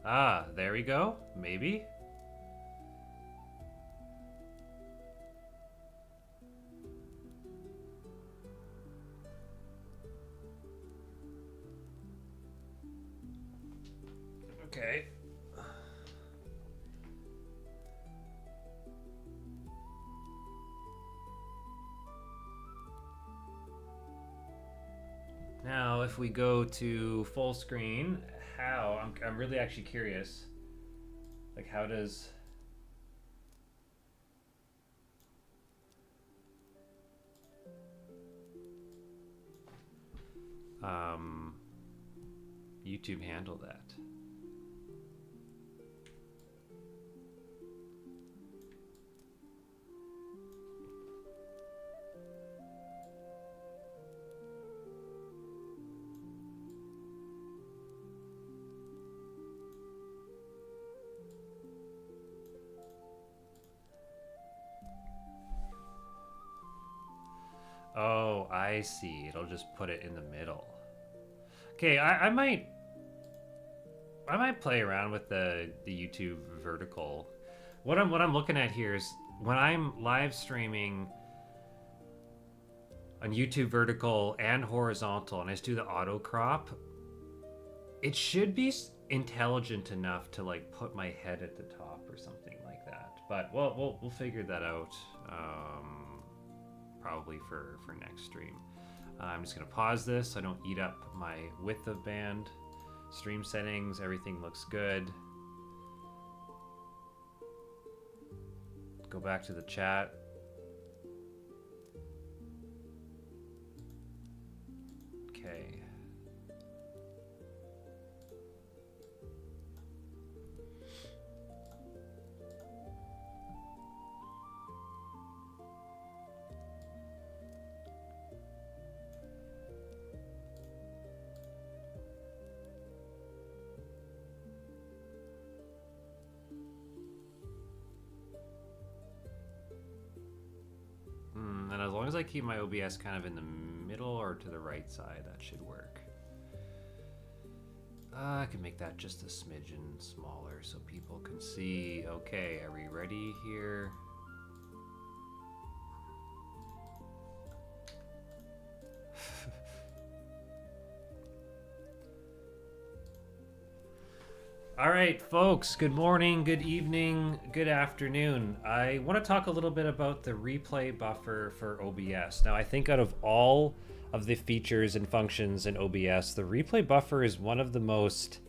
Ah, there we go. Maybe. Okay. Now, if we go to full screen, how? I'm really actually curious. Like, how does... YouTube handle that? Oh, I see. It'll just put it in the middle. Okay, I might play around with the YouTube vertical. What I'm looking at here is when I'm live streaming on YouTube vertical and horizontal, and I just do the auto crop, it should be intelligent enough to like put my head at the top or something like that. But we'll figure that out. Probably for next stream. I'm just gonna pause this so I don't eat up my width of band. Stream settings, everything looks good. Go back to the chat. Okay. And as long as I keep my OBS kind of in the middle or to the right side, that should work. I can make that just a smidgen smaller so people can see. Okay, are we ready here? All right, folks, good morning, good evening, good afternoon. I want to talk a little bit about the replay buffer for OBS. Now, I think out of all of the features and functions in OBS, the replay buffer is one of the most...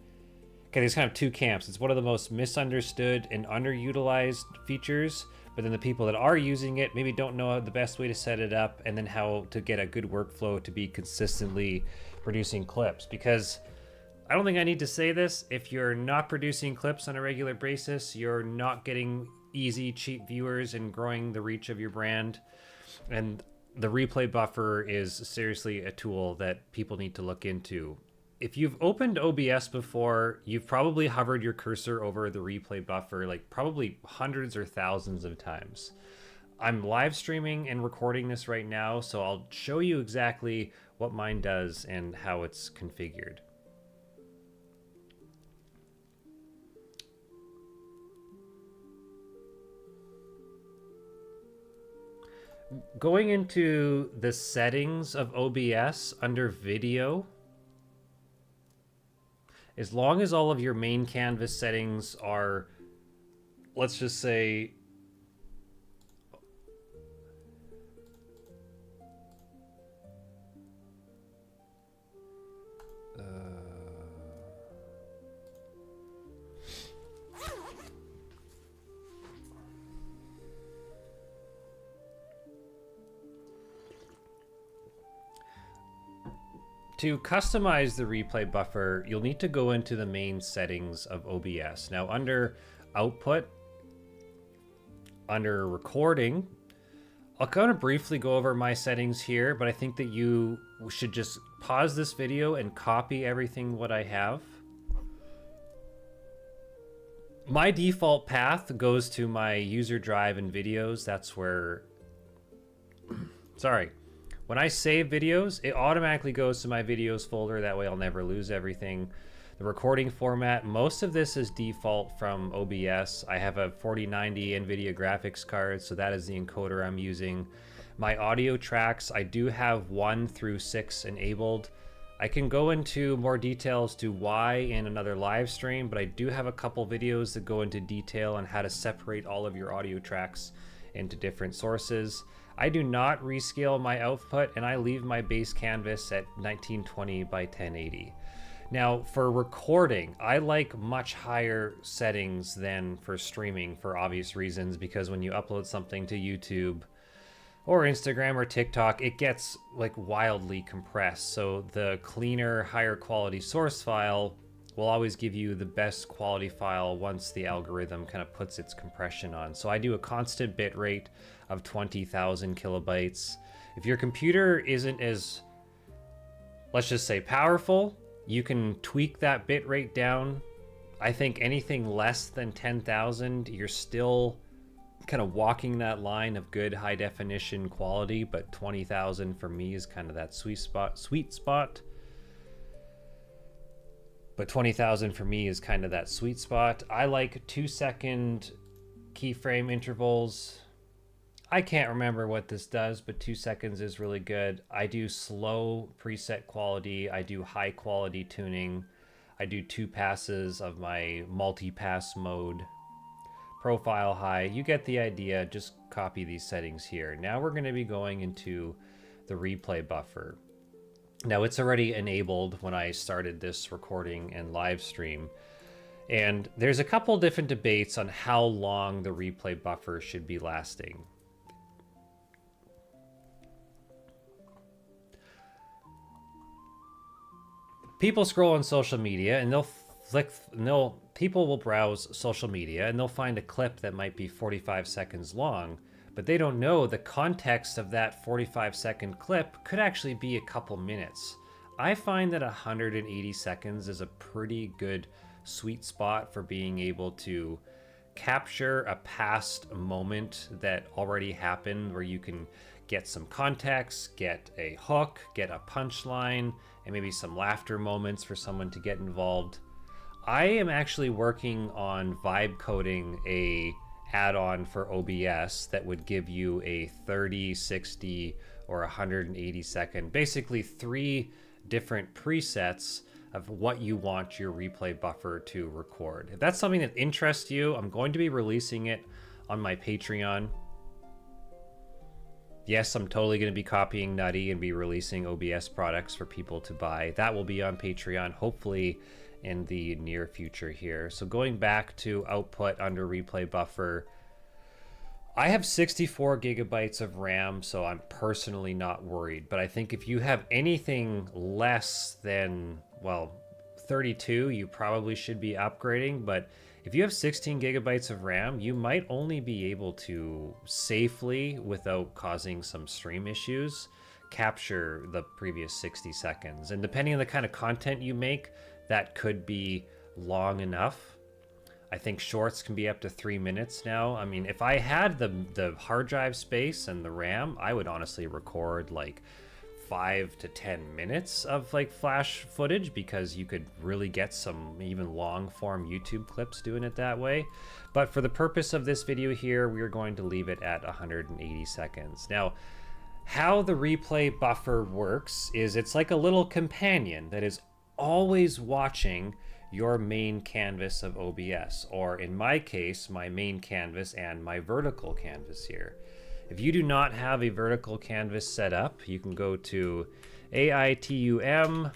Okay, there's kind of two camps. It's one of the most misunderstood and underutilized features, but then the people that are using it maybe don't know the best way to set it up and then how to get a good workflow to be consistently producing clips. Because I don't think I need to say this. If you're not producing clips on a regular basis, you're not getting easy, cheap viewers and growing the reach of your brand. And the replay buffer is seriously a tool that people need to look into. If you've opened OBS before, you've probably hovered your cursor over the replay buffer like probably hundreds or thousands of times. I'm live streaming and recording this right now, so I'll show you exactly what mine does and how it's configured. Going into the settings of OBS under video, as long as all of your main canvas settings are, let's just say, to customize the replay buffer, you'll need to go into the main settings of OBS. Now, under output, under recording, I'll kind of briefly go over my settings here, but I think that you should just pause this video and copy everything what I have. My default path goes to my user drive and videos. That's where, sorry. When I save videos, it automatically goes to my videos folder. That way I'll never lose everything. The recording format, most of this is default from OBS. I have a 4090 NVIDIA graphics card, so that is the encoder I'm using. My audio tracks, I do have 1 through 6 enabled. I can go into more details to why in another live stream, but I do have a couple videos that go into detail on how to separate all of your audio tracks into different sources. I do not rescale my output, and I leave my base canvas at 1920 by 1080. Now, for recording, I like much higher settings than for streaming for obvious reasons, because when you upload something to YouTube or Instagram or TikTok, it gets like wildly compressed. So the cleaner, higher quality source file will always give you the best quality file once the algorithm kind of puts its compression on. So I do a constant bit rate of 20,000 kilobytes. If your computer isn't as, let's just say, powerful, you can tweak that bit rate down. I think anything less than 10,000, you're still kind of walking that line of good high definition quality, but 20,000 for me is kind of that sweet spot. But 20,000 for me is kind of that sweet spot. I like 2-second keyframe intervals. I can't remember what this does, but 2 seconds is really good. I do slow preset quality. I do high quality tuning. I do 2 passes of my multi-pass mode. Profile high. You get the idea. Just copy these settings here. Now we're going to be going into the replay buffer. Now it's already enabled when I started this recording and live stream. And there's a couple different debates on how long the replay buffer should be lasting. People scroll on social media and people will browse social media and they'll find a clip that might be 45 seconds long, but they don't know the context of that 45-second clip could actually be a couple minutes. I find that 180 seconds is a pretty good sweet spot for being able to capture a past moment that already happened, where you can get some context, get a hook, get a punchline, and maybe some laughter moments for someone to get involved. I am actually working on vibe coding a add-on for OBS that would give you a 30, 60, or 180 second, basically 3 different presets of what you want your replay buffer to record. If that's something that interests you, I'm going to be releasing it on my Patreon. Yes, I'm totally going to be copying Nutty and be releasing OBS products for people to buy. That will be on Patreon, hopefully in the near future here. So going back to output under replay buffer, I have 64 gigabytes of RAM, so I'm personally not worried. But I think if you have anything less than, well, 32, you probably should be upgrading. But if you have 16 gigabytes of RAM, you might only be able to safely, without causing some stream issues, capture the previous 60 seconds. And depending on the kind of content you make, that could be long enough. I think shorts can be up to 3 minutes now. I mean, if I had the hard drive space and the RAM, I would honestly record like 5 to 10 minutes of like flash footage, because you could really get some even long form YouTube clips doing it that way. But for the purpose of this video here, we are going to leave it at 180 seconds. Now, how the replay buffer works is it's like a little companion that is always watching your main canvas of OBS, or in my case, my main canvas and my vertical canvas here. If you do not have a vertical canvas set up, you can go to AITUM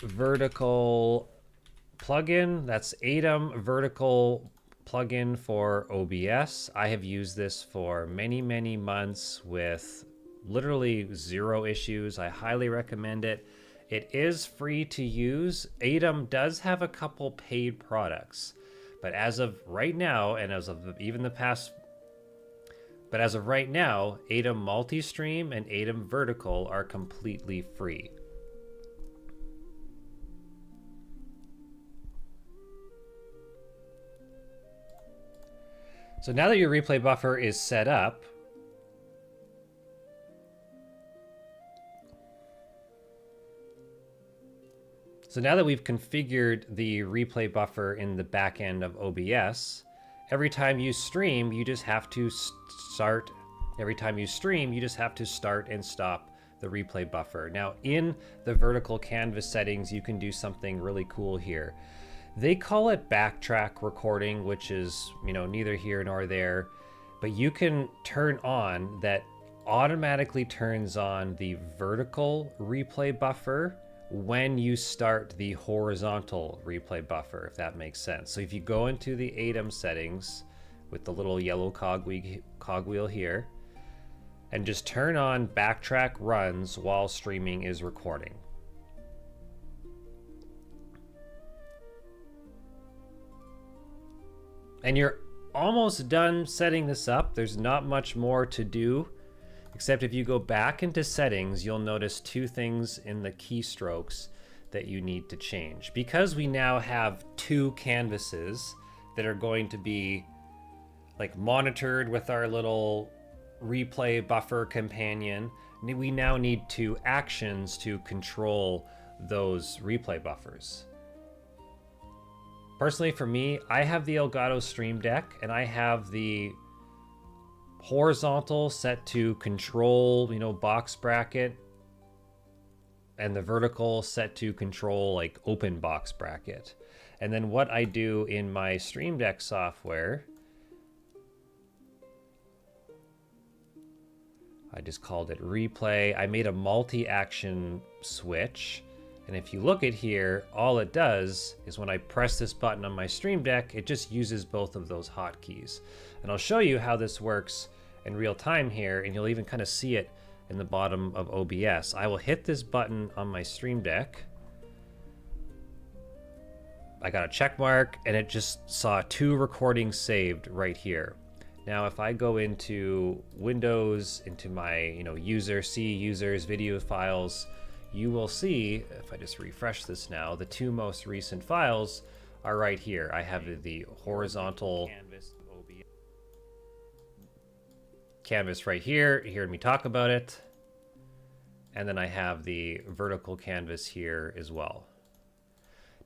vertical plugin. That's ATOM vertical plugin for OBS. I have used this for many, many months with literally 0 issues. I highly recommend it. It is free to use. ATOM does have a couple paid products, but as of right now, and as of even the past, but as of right now, ATOM Multi-Stream and ATOM Vertical are completely free. So now that your replay buffer is set up, So now that we've configured the replay buffer in the back end of OBS, every time you stream, you just have to start. Every time you stream, you just have to start and stop the replay buffer. Now, in the vertical canvas settings, you can do something really cool here. They call it backtrack recording, which is, neither here nor there, but you can turn on that automatically turns on the vertical replay buffer when you start the horizontal replay buffer, if that makes sense. So if you go into the ATEM settings with the little yellow cogwheel here, and just turn on backtrack runs while streaming is recording. And you're almost done setting this up. There's not much more to do, except if you go back into settings, you'll notice two things in the keystrokes that you need to change. Because we now have two canvases that are going to be like monitored with our little replay buffer companion, we now need two actions to control those replay buffers. Personally, for me, I have the Elgato Stream Deck, and I have the horizontal set to control, box bracket, and the vertical set to control like open box bracket. And then what I do in my Stream Deck software, I just called it replay. I made a multi-action switch. And if you look at here, all it does is when I press this button on my Stream Deck, it just uses both of those hotkeys. And I'll show you how this works in real time here, and you'll even kind of see it in the bottom of OBS. I will hit this button on my Stream Deck. I got a check mark, and it just saw two recordings saved right here. Now, if I go into Windows, into my see users, video files, you will see, if I just refresh this now, the two most recent files are right here. I have the horizontal canvas right here. You heard me talk about it. And then I have the vertical canvas here as well.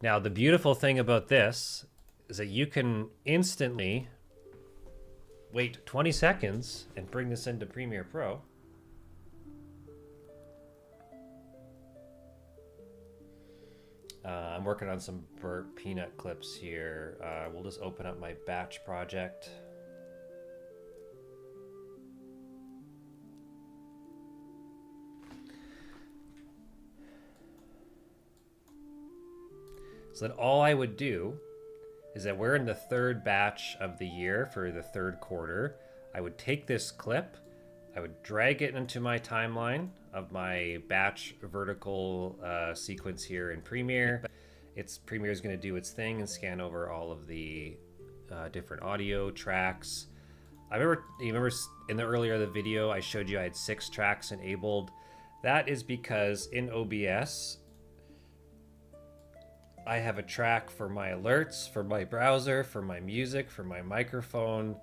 Now, the beautiful thing about this is that you can instantly wait 20 seconds and bring this into Premiere Pro. I'm working on some burnt peanut clips here. We'll just open up my batch project. So that all I would do is that we're in the third batch of the year for the third quarter. I would take this clip, I would drag it into my timeline of my batch vertical sequence here in Premiere. Premiere is going to do its thing and scan over all of the different audio tracks. You remember in the earlier the video I showed you I had 6 tracks enabled. That is because in OBS I have a track for my alerts, for my browser, for my music, for my microphone,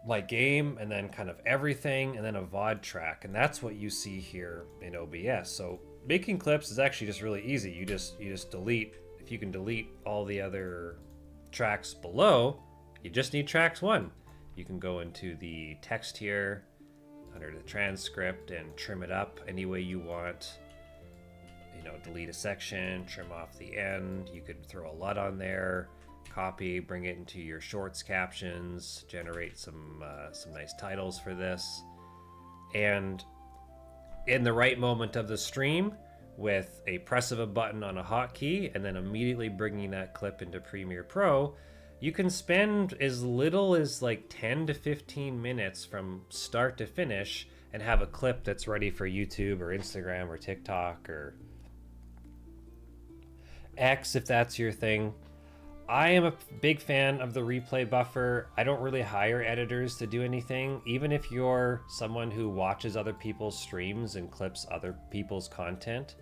my game, and then kind of everything, and then a VOD track. And that's what you see here in OBS. So making clips is actually just really easy. You just delete. If you can delete all the other tracks below, you just need tracks 1. You can go into the text here under the transcript and trim it up any way you want. Delete a section, trim off the end. You could throw a LUT on there, copy, bring it into your shorts captions, generate some nice titles for this. And in the right moment of the stream, with a press of a button on a hotkey and then immediately bringing that clip into Premiere Pro, you can spend as little as like 10 to 15 minutes from start to finish and have a clip that's ready for YouTube or Instagram or TikTok or X, if that's your thing. I am a big fan of the replay buffer. I don't really hire editors to do anything. Even if you're someone who watches other people's streams and clips other people's content,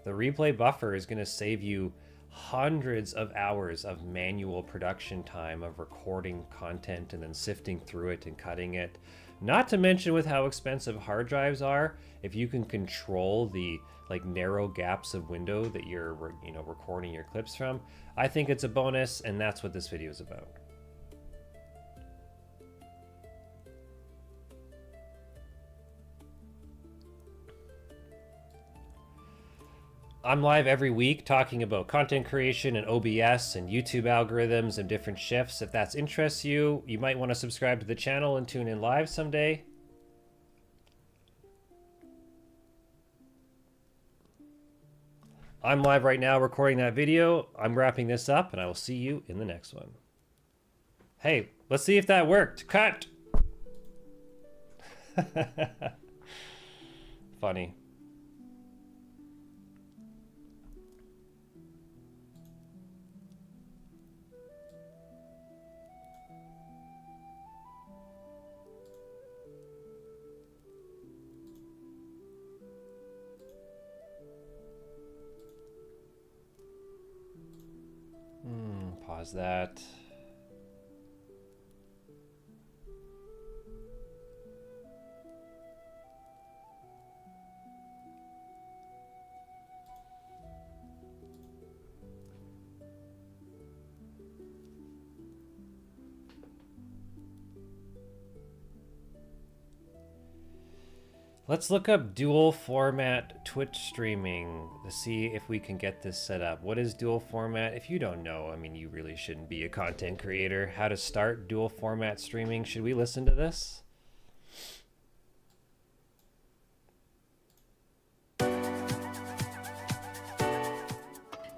the replay buffer is going to save you hundreds of hours of manual production time of recording content and then sifting through it and cutting it. Not to mention with how expensive hard drives are, if you can control the like narrow gaps of window that you're recording your clips from, I think it's a bonus, and that's what this video is about. I'm live every week talking about content creation and OBS and YouTube algorithms and different shifts. If that interests you, you might want to subscribe to the channel and tune in live someday. I'm live right now recording that video. I'm wrapping this up, and I will see you in the next one. Hey, let's see if that worked. Cut! Funny. Pause that. Let's look up dual format Twitch streaming to see if we can get this set up. What is dual format? If you don't know, I mean, you really shouldn't be a content creator. How to start dual format streaming. Should we listen to this?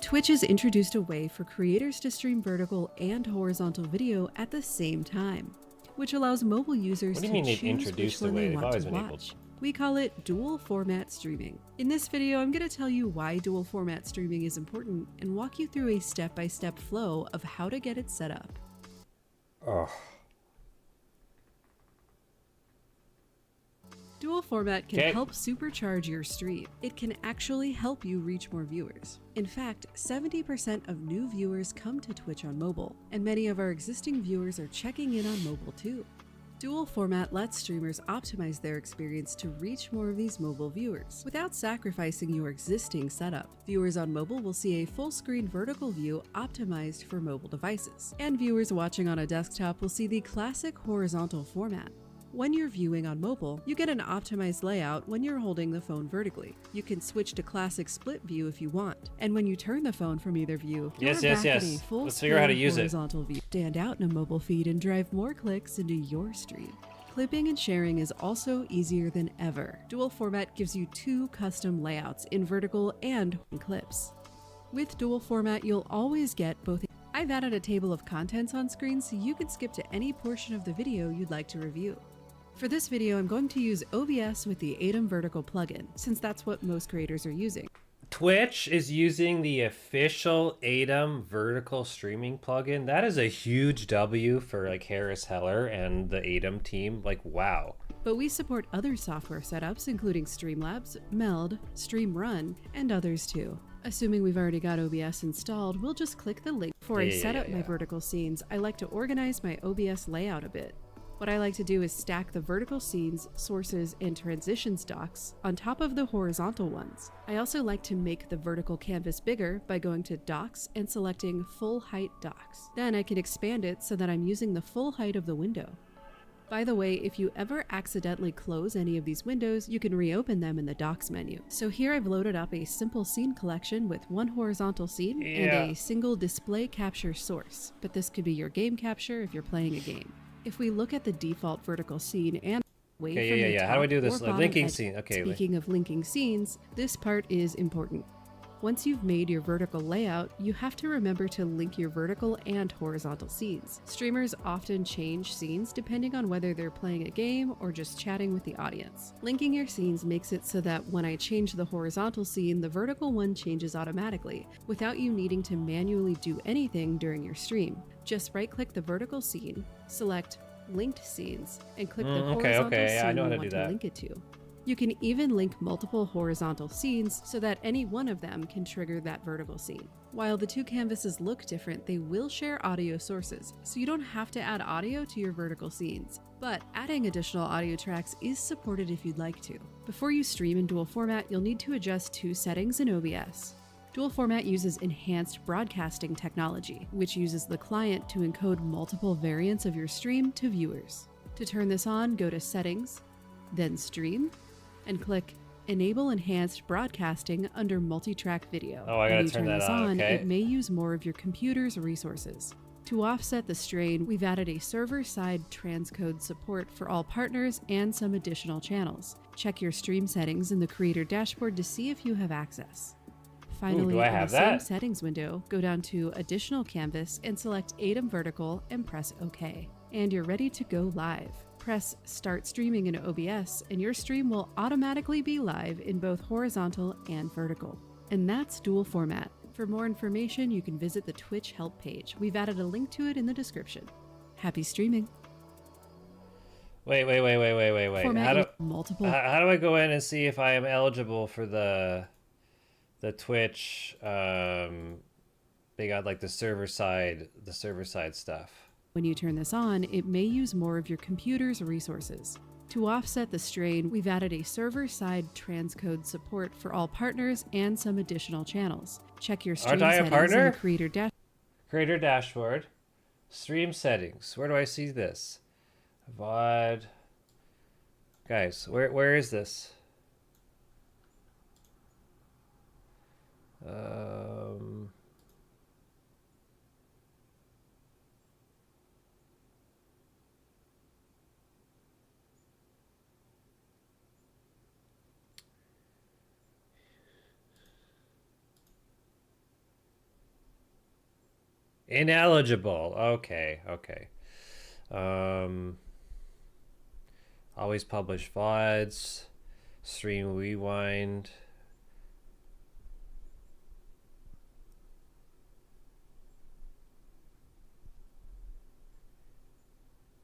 Twitch has introduced a way for creators to stream vertical and horizontal video at the same time, which allows mobile users to choose which one they want to watch. We call it dual format streaming. In this video, I'm going to tell you why dual format streaming is important and walk you through a step-by-step flow of how to get it set up. Dual format can help supercharge your stream. It can actually help you reach more viewers. In fact, 70% of new viewers come to Twitch on mobile, and many of our existing viewers are checking in on mobile too. Dual format lets streamers optimize their experience to reach more of these mobile viewers without sacrificing your existing setup. Viewers on mobile will see a full-screen vertical view optimized for mobile devices, and viewers watching on a desktop will see the classic horizontal format. When you're viewing on mobile, you get an optimized layout when you're holding the phone vertically. You can switch to classic split view if you want, and when you turn the phone from either view, you're back in a full Let's figure out how to use horizontal view. Stand out in a mobile feed and drive more clicks into your stream. Clipping and sharing is also easier than ever. Dual format gives you two custom layouts in vertical and clips. With dual format, you'll always get both. I've added a table of contents on screen so you can skip to any portion of the video you'd like to review. For this video, I'm going to use OBS with the Atom Vertical plugin, since that's what most creators are using. Twitch is using the official Atom Vertical streaming plugin. That is a huge W for like Harris Heller and the Atom team. Like, wow. But we support other software setups, including Streamlabs, Meld, StreamRun, and others too. Assuming we've already got OBS installed, we'll just click the link. Before I set up my vertical scenes, I like to organize my OBS layout a bit. What I like to do is stack the vertical scenes, sources, and transitions docs on top of the horizontal ones. I also like to make the vertical canvas bigger by going to Docs and selecting Full Height Docs. Then I can expand it so that I'm using the full height of the window. By the way, if you ever accidentally close any of these windows, you can reopen them in the Docs menu. So here I've loaded up a simple scene collection with one horizontal scene and a single display capture source, but this could be your game capture if you're playing a game. If we look at the default vertical scene and away from the top how do I do this? or Linking edge. scene. Okay. Speaking of linking scenes, this part is important. Once you've made your vertical layout, you have to remember to link your vertical and horizontal scenes. Streamers often change scenes depending on whether they're playing a game or just chatting with the audience. Linking your scenes makes it so that when I change the horizontal scene, the vertical one changes automatically, without you needing to manually do anything during your stream. Just right-click the vertical scene, select Linked Scenes, and click the horizontal scene you want to link it to. You can even link multiple horizontal scenes so that any one of them can trigger that vertical scene. While the two canvases look different, they will share audio sources, so you don't have to add audio to your vertical scenes. But adding additional audio tracks is supported if you'd like to. Before you stream in dual format, you'll need to adjust two settings in OBS. Dual format uses enhanced broadcasting technology, which uses the client to encode multiple variants of your stream to viewers. To turn this on, go to Settings, then Stream, and click Enable Enhanced Broadcasting under Multi-Track Video. Oh, I gotta turn that on, okay. It may use more of your computer's resources. To offset the strain, we've added a server-side transcode support for all partners and some additional channels. Check your stream settings in the Creator dashboard to see if you have access. Finally, do I in have the that? same settings window, go down to Additional Canvas and select ATEM Vertical and press OK. And you're ready to go live. Press Start Streaming in OBS and your stream will automatically be live in both horizontal and vertical. And that's dual format. For more information, you can visit the Twitch help page. We've added a link to it in the description. Happy streaming. Wait. Format multiple. How do I go in and see if I am eligible for the Twitch? They got like the server side stuff. When you turn this on, it may use more of your computer's resources. To offset the strain, we've added a server-side transcode support for all partners and some additional channels. Check your stream settings in the Creator dashboard. Stream settings. Where do I see this? VOD. Guys, where is this? Ineligible. Okay. Always publish VODs. Stream rewind.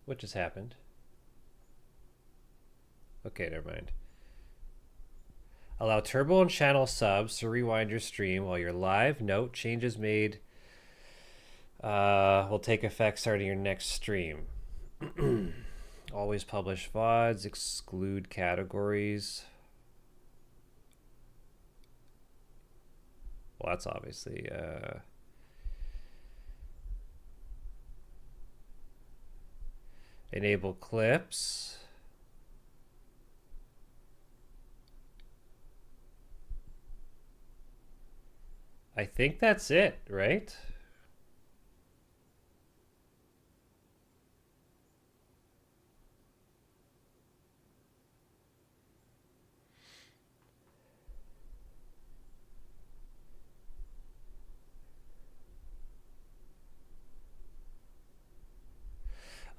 What just happened? Okay, never mind. Allow turbo and channel subs to rewind your stream while you're live. Note, changes made will take effect starting your next stream. Always publish VODs, exclude categories. Well, that's obviously enable clips. I think that's it, right?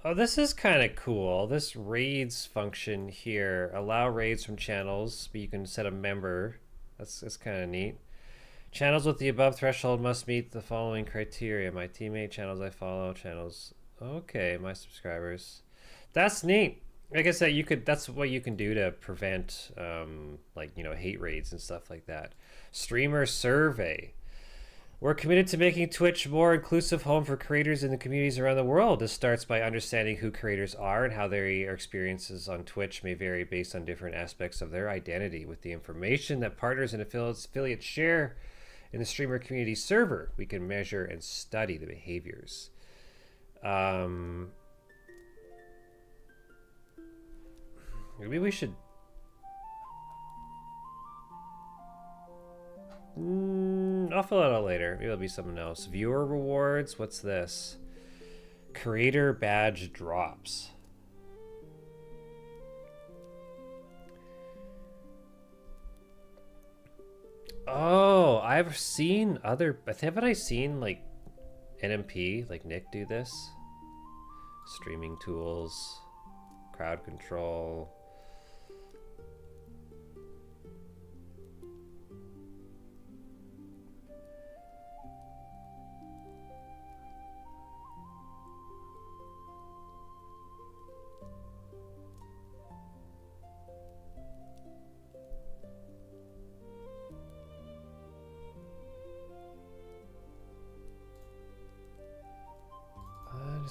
Oh, this is kind of cool. This raids function here. Allow raids from channels, but you can set a member. That's kind of neat. Channels with the above threshold must meet the following criteria. My teammate, channels I follow, channels. Okay, my subscribers. That's neat. Like I said, that's what you can do to prevent like, you know, hate raids and stuff like that. Streamer survey. We're committed to making Twitch a more inclusive home for creators in the communities around the world. This starts by understanding who creators are and how their experiences on Twitch may vary based on different aspects of their identity. With the information that partners and affiliates share in the streamer community server, we can measure and study the behaviors. Maybe we should... I'll fill it out later. Maybe it'll be something else. Viewer rewards. What's this? Creator badge drops. Oh, I've seen other... Haven't I seen, like, NMP, like Nick, do this? Streaming tools. Crowd control.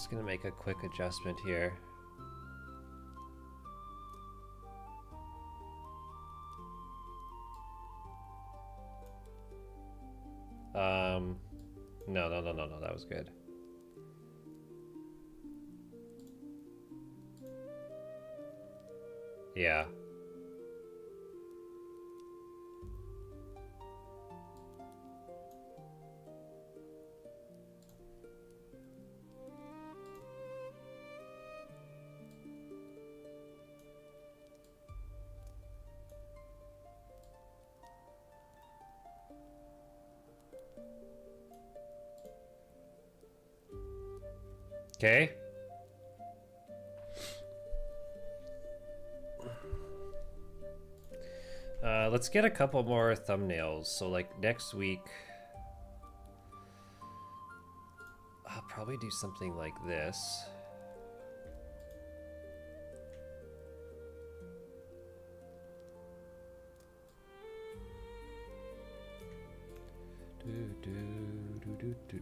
Just gonna make a quick adjustment here. No, that was good. Yeah. Okay. Let's get a couple more thumbnails. So like next week, I'll probably do something like this. Do.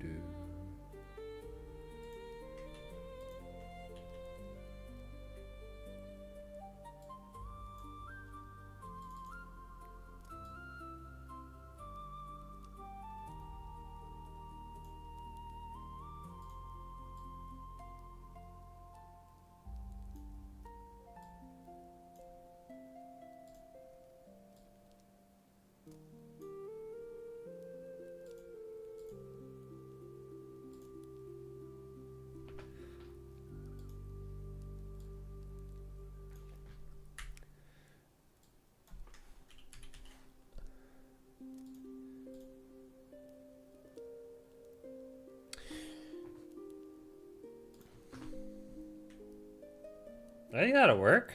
I think that'll work.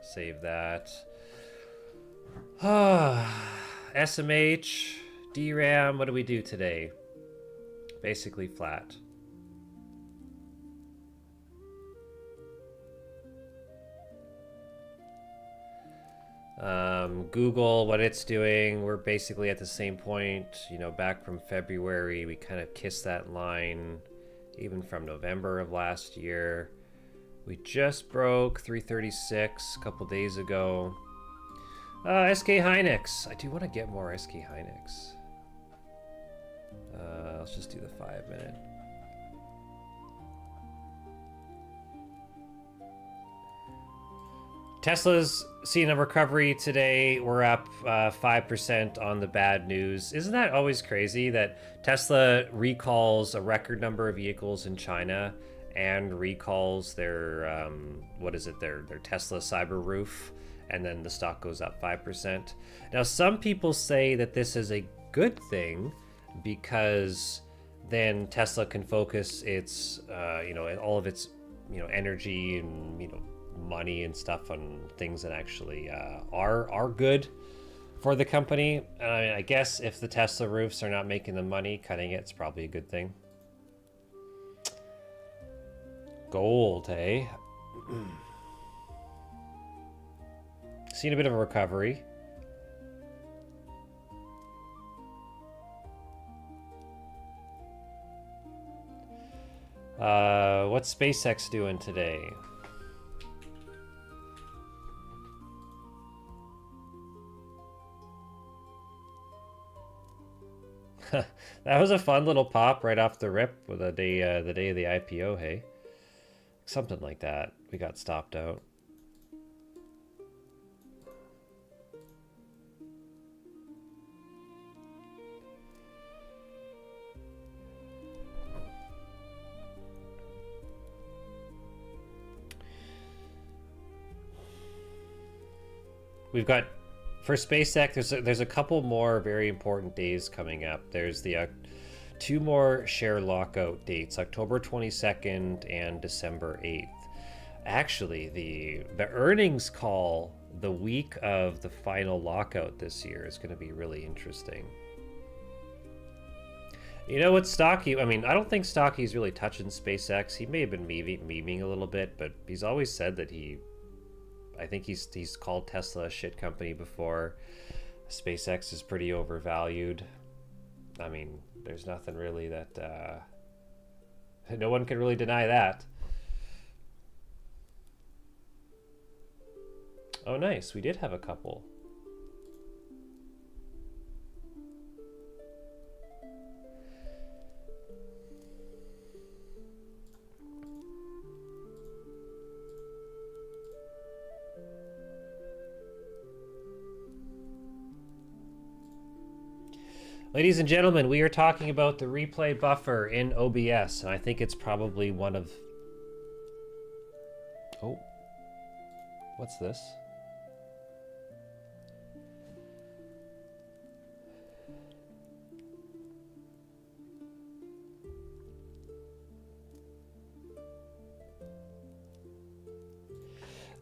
Save that. SMH, DRAM, what do we do today? Basically flat. Google, what it's doing, we're basically at the same point, you know, back from February, we kind of kissed that line, even from November of last year. We just broke 336 a couple days ago. SK Hynix, I do want to get more SK Hynix. Let's just do the 5 minute. Tesla's seen a recovery today. We're up 5% on the bad news. Isn't that always crazy that Tesla recalls a record number of vehicles in China and recalls their, their Tesla Cyberroof, and then the stock goes up 5%. Now, some people say that this is a good thing because then Tesla can focus its, all of its, energy and, money and stuff on things that actually are good for the company. And I mean, I guess if the Tesla roofs are not making the money, cutting it's probably a good thing. Gold, eh? Seen a bit of a recovery. What's SpaceX doing today? That was a fun little pop right off the rip with the day of the IPO, hey? Something like that. We got stopped out. We've got, for SpaceX, there's a couple more very important days coming up. There's the 2 more share lockout dates, October 22nd and December 8th. Actually, the earnings call the week of the final lockout this year is going to be really interesting. You know what, Stocky? I mean, I don't think Stocky's really touching SpaceX. He may have been memeing a little bit, but he's always said that I think he's called Tesla a shit company before. SpaceX is pretty overvalued. I mean, there's nothing really that no one can really deny that. Oh, nice. We did have a couple. Ladies and gentlemen, we are talking about the replay buffer in OBS, and I think it's probably one of... Oh, what's this?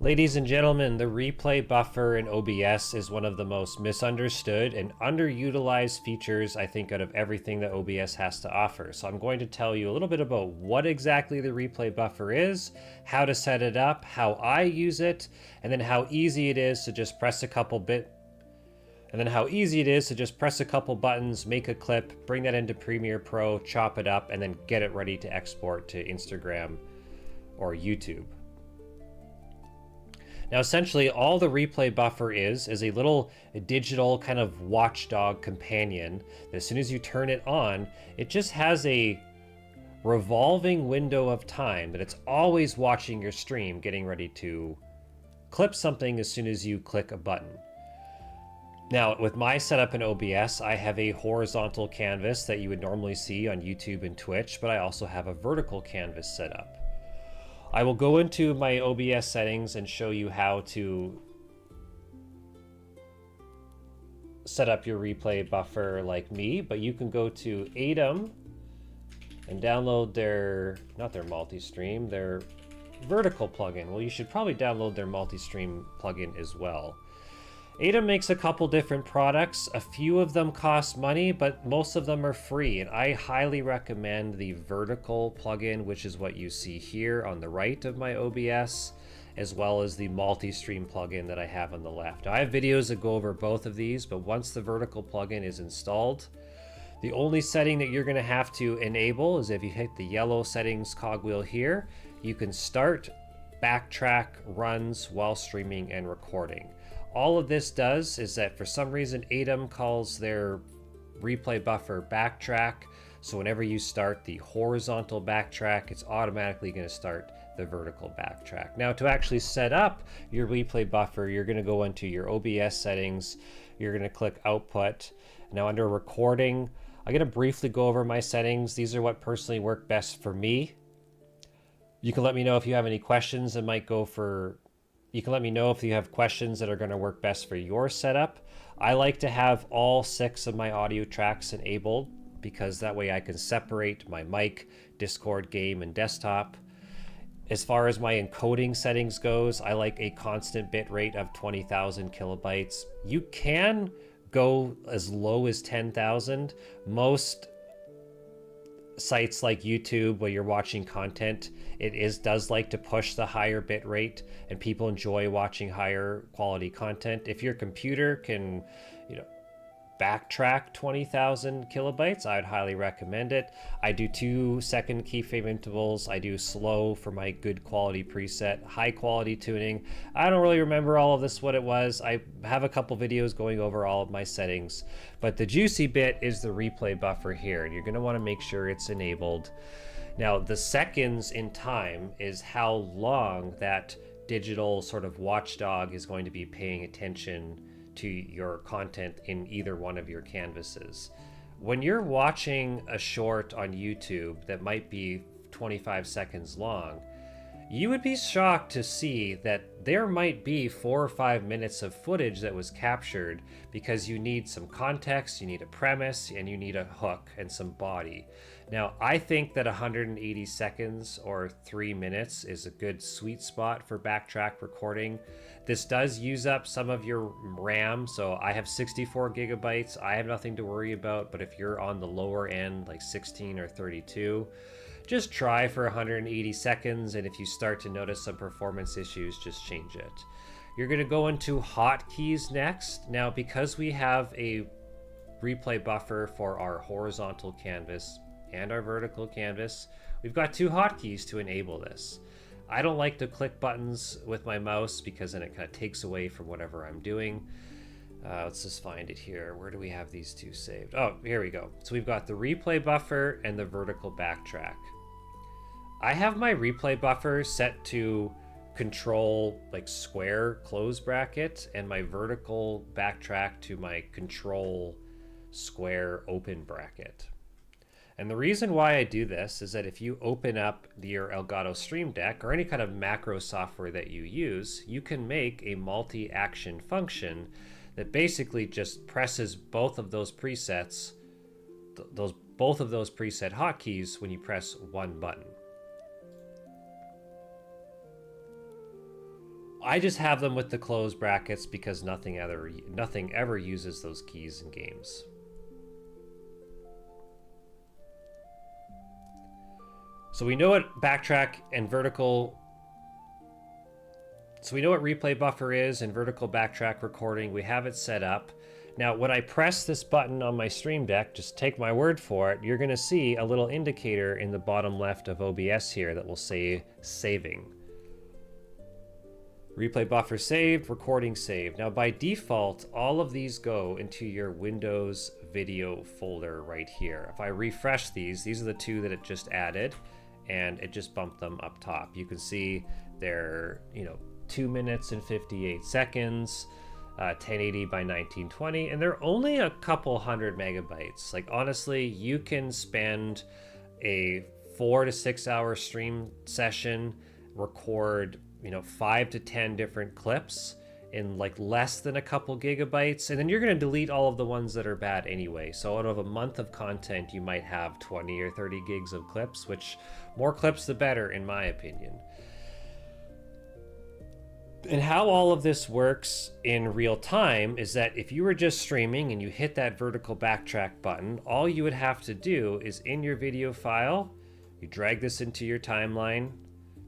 Ladies and gentlemen, the replay buffer in OBS is one of the most misunderstood and underutilized features, I think, out of everything that OBS has to offer. So I'm going to tell you a little bit about what exactly the replay buffer is, how to set it up, how I use it, and then how easy it is to just press a couple buttons, make a clip, bring that into Premiere Pro, chop it up, and then get it ready to export to Instagram or YouTube. Now, essentially, all the replay buffer is a little digital kind of watchdog companion. As soon as you turn it on, it just has a revolving window of time that it's always watching your stream, getting ready to clip something as soon as you click a button. Now, with my setup in OBS, I have a horizontal canvas that you would normally see on YouTube and Twitch, but I also have a vertical canvas set up. I will go into my OBS settings and show you how to set up your replay buffer like me, but you can go to Atom and download not their multi-stream, their vertical plugin. Well, you should probably download their multi-stream plugin as well. Atom makes a couple different products. A few of them cost money, but most of them are free. And I highly recommend the vertical plugin, which is what you see here on the right of my OBS, as well as the multi-stream plugin that I have on the left. Now, I have videos that go over both of these, but once the vertical plugin is installed, the only setting that you're going to have to enable is if you hit the yellow settings cogwheel here, you can start, backtrack, runs while streaming and recording. All of this does is that for some reason Atom calls their replay buffer backtrack, so whenever you start the horizontal backtrack, it's automatically going to start the vertical backtrack. Now, to actually set up your replay buffer, you're going to go into your OBS settings, you're going to click output. Now, under recording, I'm going to briefly go over my settings. These are what personally work best for me. You can let me know if you have any questions that might go for... You can let me know if you have questions that are going to work best for your setup. I like to have all 6 of my audio tracks enabled because that way I can separate my mic, Discord, game, and desktop. As far as my encoding settings goes, I like a constant bit rate of 20,000 kilobytes. You can go as low as 10,000. Most sites like YouTube, where you're watching content, does like to push the higher bit rate, and people enjoy watching higher quality content. If your computer can, backtrack 20,000 kilobytes, I'd highly recommend it. I do 2-second keyframe intervals. I do slow for my good quality preset, high quality tuning. I don't really remember all of this, what it was. I have a couple videos going over all of my settings, but the juicy bit is the replay buffer here, and you're going to want to make sure it's enabled. Now, the seconds in time is how long that digital sort of watchdog is going to be paying attention to your content in either one of your canvases. When you're watching a short on YouTube that might be 25 seconds long, you would be shocked to see that there might be 4 or 5 minutes of footage that was captured because you need some context, you need a premise, and you need a hook and some body. Now, I think that 180 seconds or 3 minutes is a good sweet spot for backtrack recording. This does use up some of your RAM, so I have 64 gigabytes. I have nothing to worry about, but if you're on the lower end, like 16 or 32, just try for 180 seconds, and if you start to notice some performance issues, just change it. You're going to go into hotkeys next. Now, because we have a replay buffer for our horizontal canvas and our vertical canvas. We've got two hotkeys to enable this. I don't like to click buttons with my mouse because then it kind of takes away from whatever I'm doing. Let's just find it here. Where do we have these two saved? Oh, here we go. So we've got the replay buffer and the vertical backtrack. I have my replay buffer set to control like square close bracket and my vertical backtrack to my control square open bracket. And the reason why I do this is that if you open up your Elgato Stream Deck or any kind of macro software that you use, you can make a multi-action function that basically just presses both of those presets, both of those preset hotkeys when you press one button. I just have them with the close brackets because nothing ever uses those keys in games. So we know what backtrack and vertical. So we know what replay buffer is and vertical backtrack recording. We have it set up. Now, when I press this button on my Stream Deck, just take my word for it, you're going to see a little indicator in the bottom left of OBS here that will say saving. Replay buffer saved, recording saved. Now by default, all of these go into your Windows video folder right here. If I refresh these are the two that it just added and it just bumped them up top. You can see they're, 2 minutes and 58 seconds, 1080 by 1920, and they're only a couple hundred megabytes. Like honestly, you can spend a 4 to 6 hour stream session, record 5 to 10 different clips in like less than a couple gigabytes, and then you're going to delete all of the ones that are bad anyway. So out of a month of content, you might have 20 or 30 gigs of clips, which more clips the better in my opinion. And how all of this works in real time is that if you were just streaming and you hit that vertical backtrack button, all you would have to do is in your video file, you drag this into your timeline.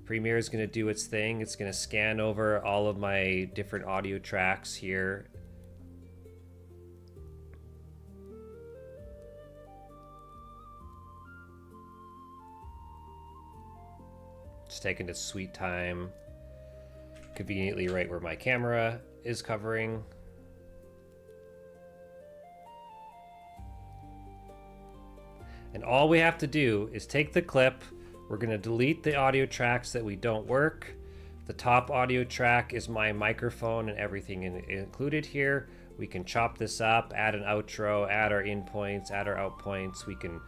Premiere is going to do its thing. It's going to scan over all of my different audio tracks here. It's taking its sweet time. Conveniently right where my camera is covering. And all we have to do is take the clip. We're going to delete the audio tracks that we don't work. The top audio track is my microphone and everything included here. We can chop this up, add an outro, add our in points, add our out points. We can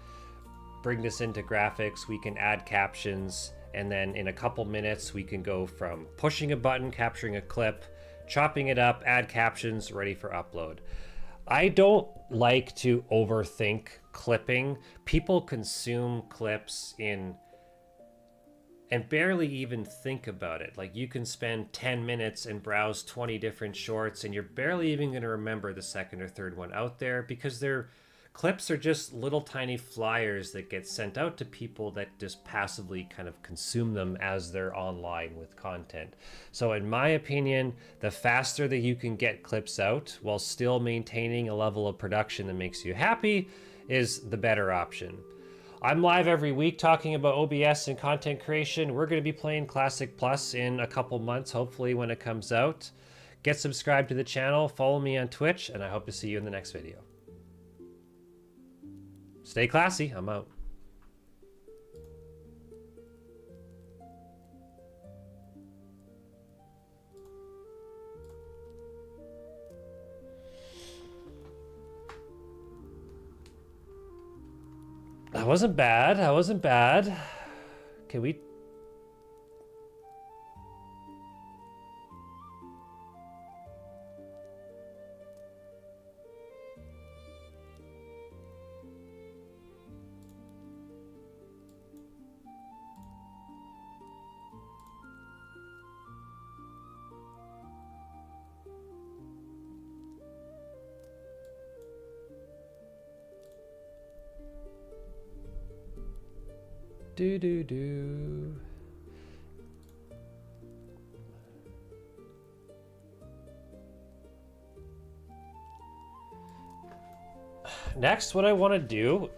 bring this into graphics. We can add captions. And then in a couple minutes, we can go from pushing a button, capturing a clip, chopping it up, add captions, ready for upload. I don't like to overthink clipping. People consume clips and barely even think about it. Like you can spend 10 minutes and browse 20 different shorts and you're barely even going to remember the second or third one out there because their clips are just little tiny flyers that get sent out to people that just passively kind of consume them as they're online with content. So in my opinion, the faster that you can get clips out while still maintaining a level of production that makes you happy is the better option. I'm live every week talking about OBS and content creation. We're going to be playing Classic Plus in a couple months, hopefully when it comes out. Get subscribed to the channel, follow me on Twitch, and I hope to see you in the next video. Stay classy, I'm out. That wasn't bad. That wasn't bad. Can we... Do. next, what I want to do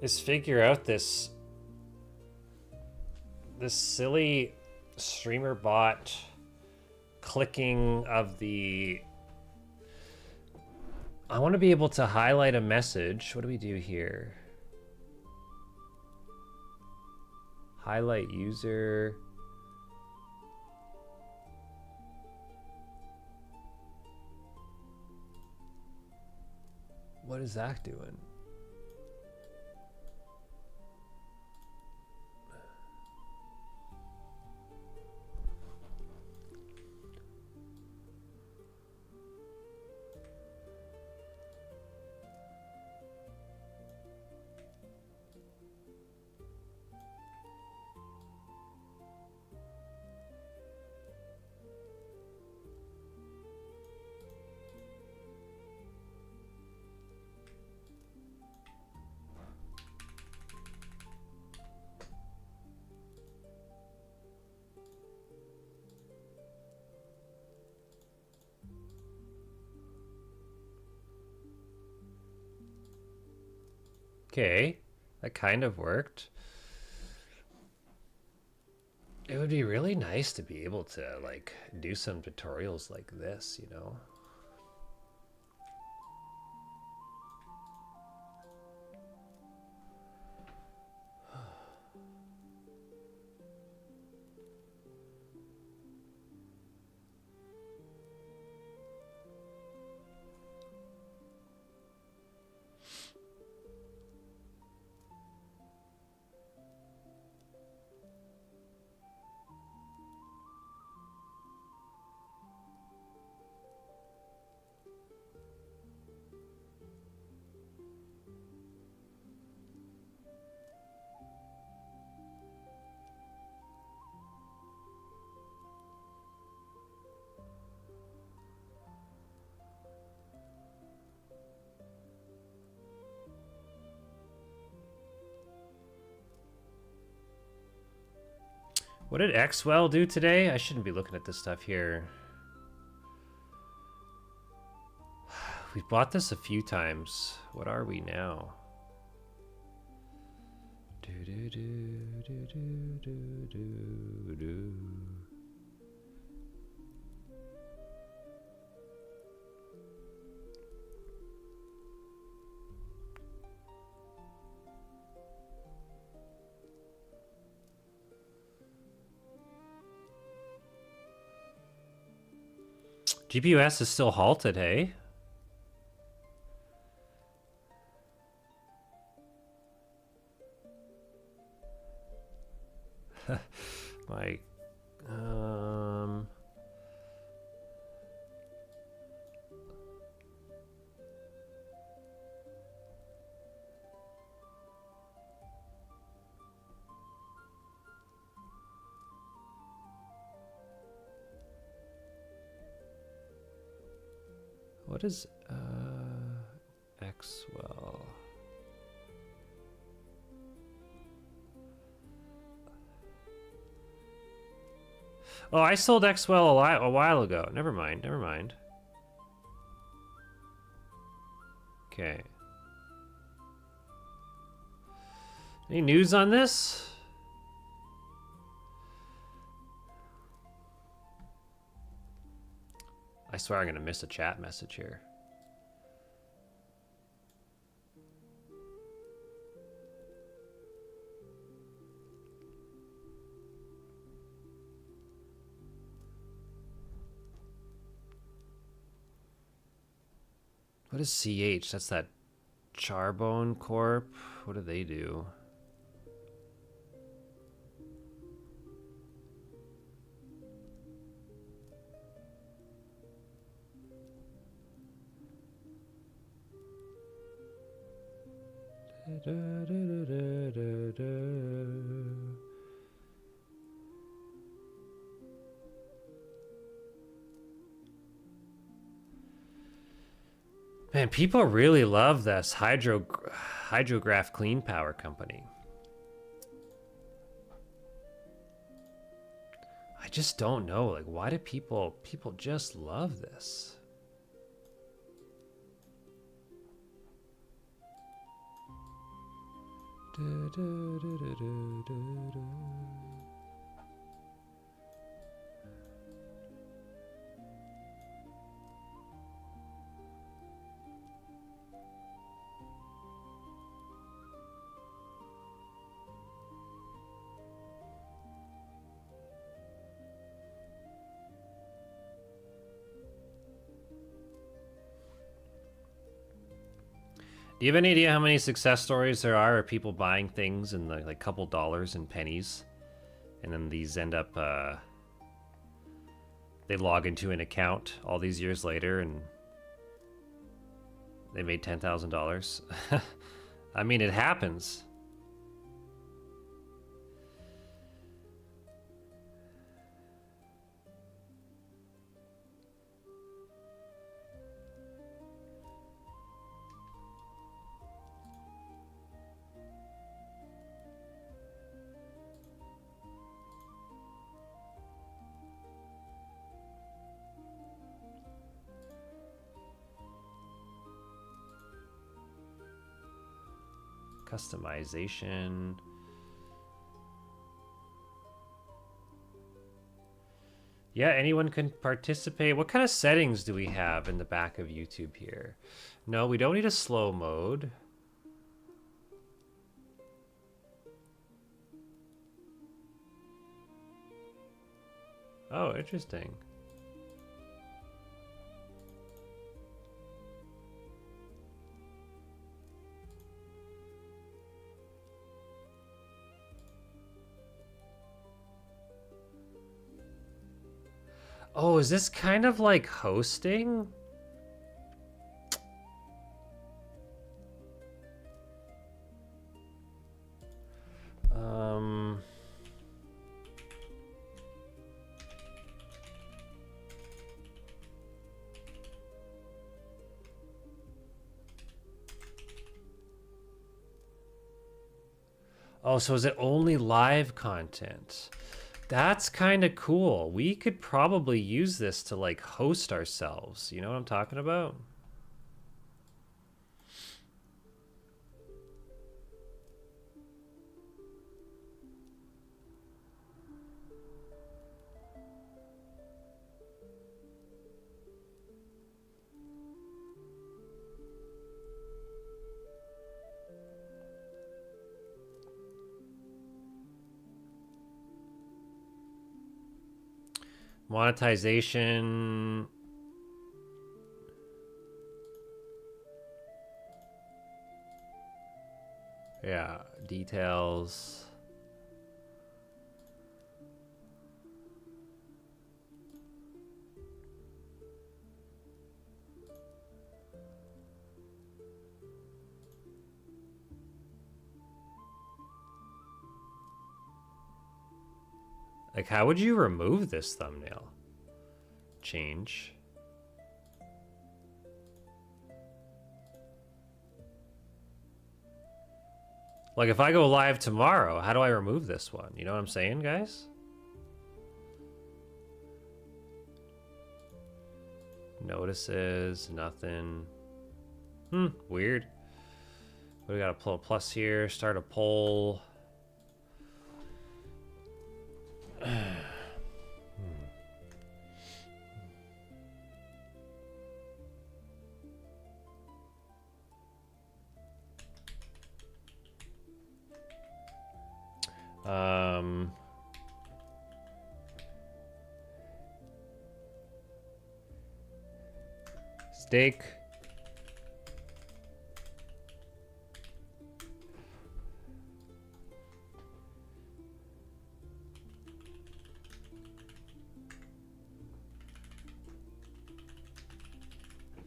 is figure out this silly streamer bot clicking of the... I want to be able to highlight a message. What do we do here? Highlight user. What is that doing? Okay, that kind of worked. It would be really nice to be able to like do some tutorials like this, you know? What did Xwell do today? I shouldn't be looking at this stuff here. We bought this a few times. What are we now? Do do do do do do do do. GPUS is still halted, hey? My, what is, Xwell? Oh, I sold Xwell a while ago. Never mind, never mind. Okay. Any news on this? I swear I'm gonna miss a chat message here. What is CH? That's that Charbone Corp. What do they do? Man, people really love this Hydrograph Clean Power Company. I just don't know. Like, why do people just love this? Do you have any idea how many success stories there are of people buying things in the like couple dollars and pennies, and then these end up they log into an account all these years later and they made $10,000? I mean, it happens. Customization. Yeah, anyone can participate. What kind of settings do we have in the back of YouTube here? No, we don't need a slow mode. Oh, interesting. Oh, is this kind of like hosting? Oh, so is it only live content? That's kind of cool. We could probably use this to like host ourselves. You know what I'm talking about? Monetization. Yeah, details. Like, how would you remove this thumbnail? Change. Like, if I go live tomorrow, how do I remove this one? You know what I'm saying, guys? Notices, nothing. Weird. We got a plus here. Start a poll. Steak.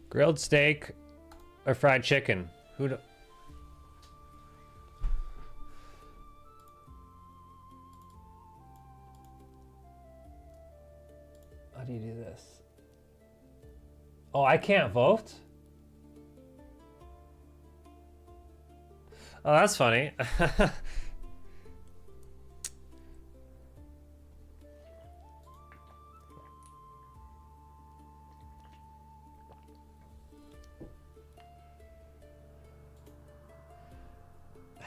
Grilled steak or fried chicken? Who do... How do you do this? Oh, I can't vote? Oh, that's funny.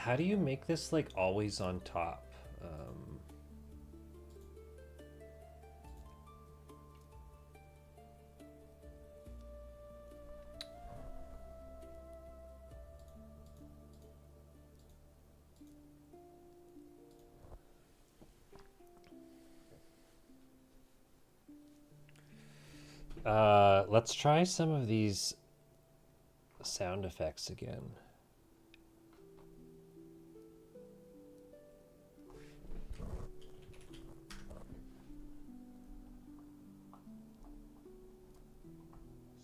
How do you make this like always on top? Let's try some of these sound effects again.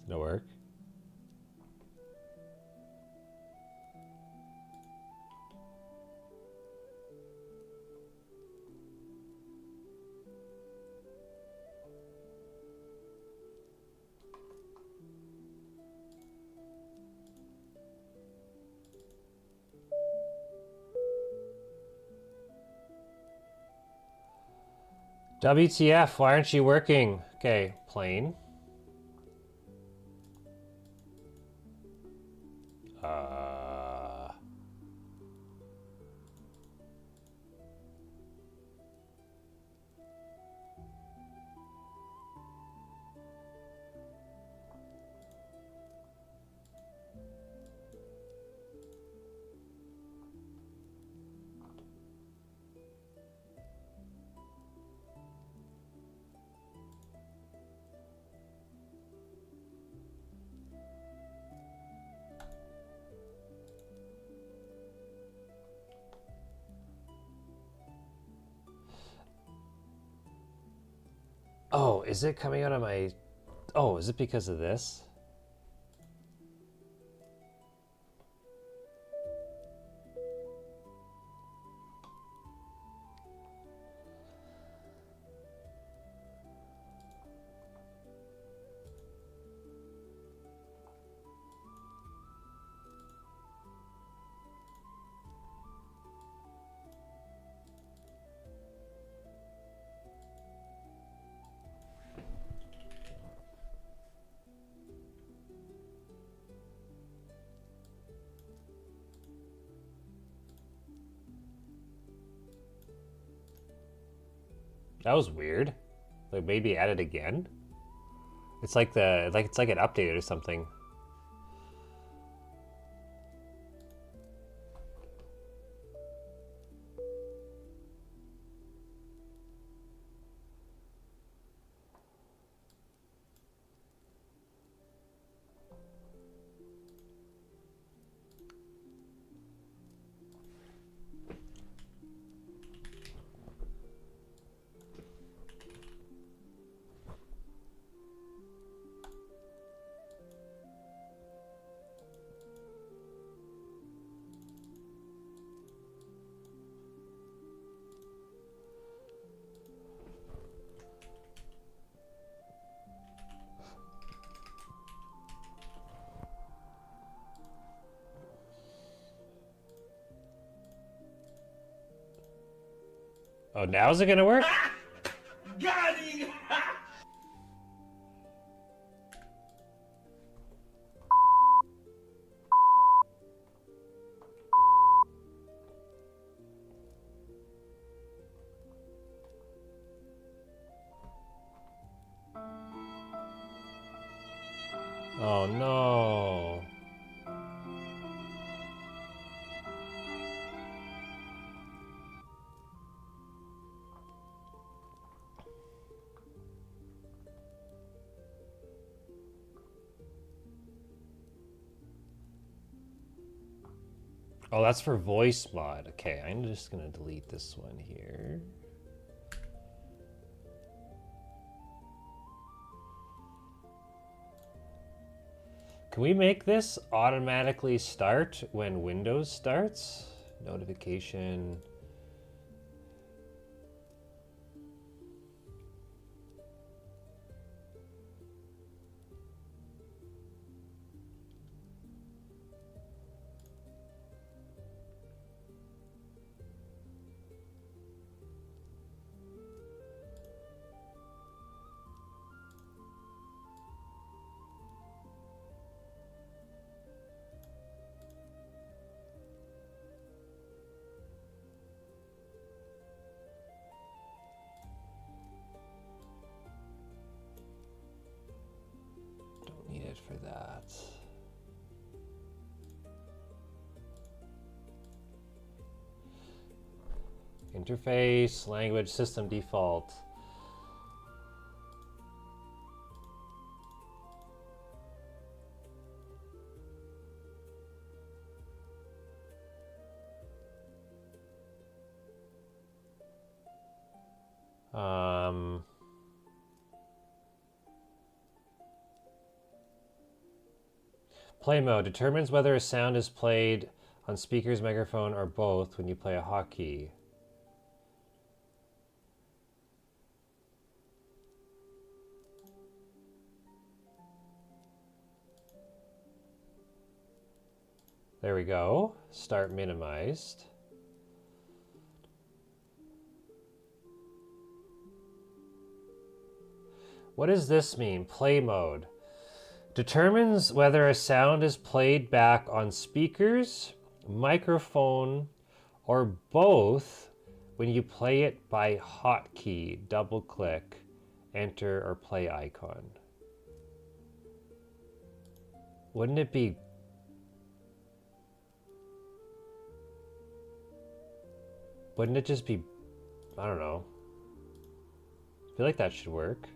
Does it work? WTF, why aren't you working? Okay, plane. Oh, is it coming out of my... Oh, is it because of this? That was weird. Like maybe add it again. It's like it's like an update or something. Oh, now is it gonna work? Got him! Oh no. Oh, that's for voice mod. Okay, I'm just gonna delete this one here. Can we make this automatically start when Windows starts? Notification. Interface, language, system default. Play mode determines whether a sound is played on speakers, microphone, or both when you play a hotkey. There we go. Start minimized. What does this mean? Play mode. Determines whether a sound is played back on speakers, microphone, or both when you play it by hotkey, double click, enter, or play icon. Wouldn't it be... Wouldn't it just be... I don't know. I feel like that should work.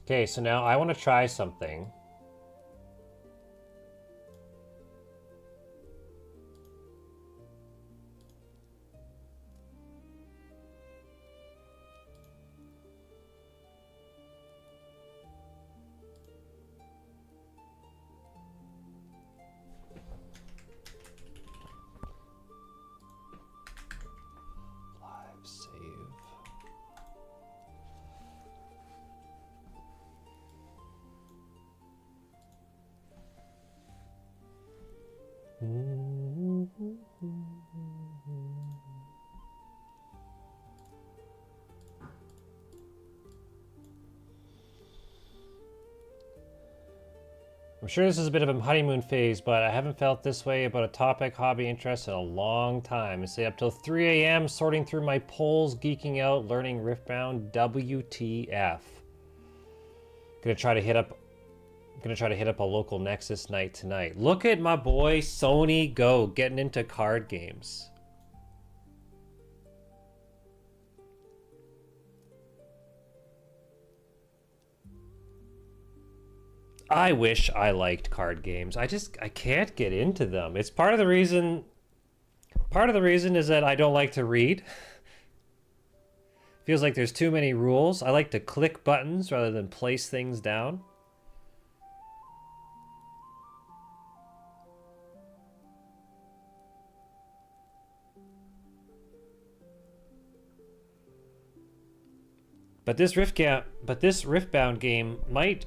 Okay, so now I want to try something. Live save. I'm sure this is a bit of a honeymoon phase, but I haven't felt this way about a topic, hobby, interest in a long time. I stay up till 3 a.m. sorting through my polls, geeking out, learning Riftbound. WTF. Gonna try to hit up a local Nexus night tonight. Look at my boy Sony Go getting into card games. I wish I liked card games. I can't get into them. It's part of the reason is that I don't like to read. Feels like there's too many rules. I like to click buttons rather than place things down. But this Riftbound game might...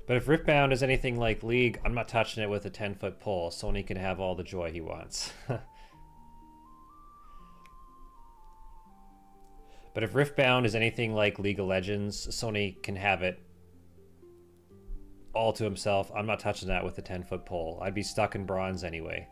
But if Riftbound is anything like League, I'm not touching it with a 10-foot pole. Sony can have all the joy he wants. But if Riftbound is anything like League of Legends, Sony can have it all to himself. I'm not touching that with a 10-foot pole. I'd be stuck in bronze anyway.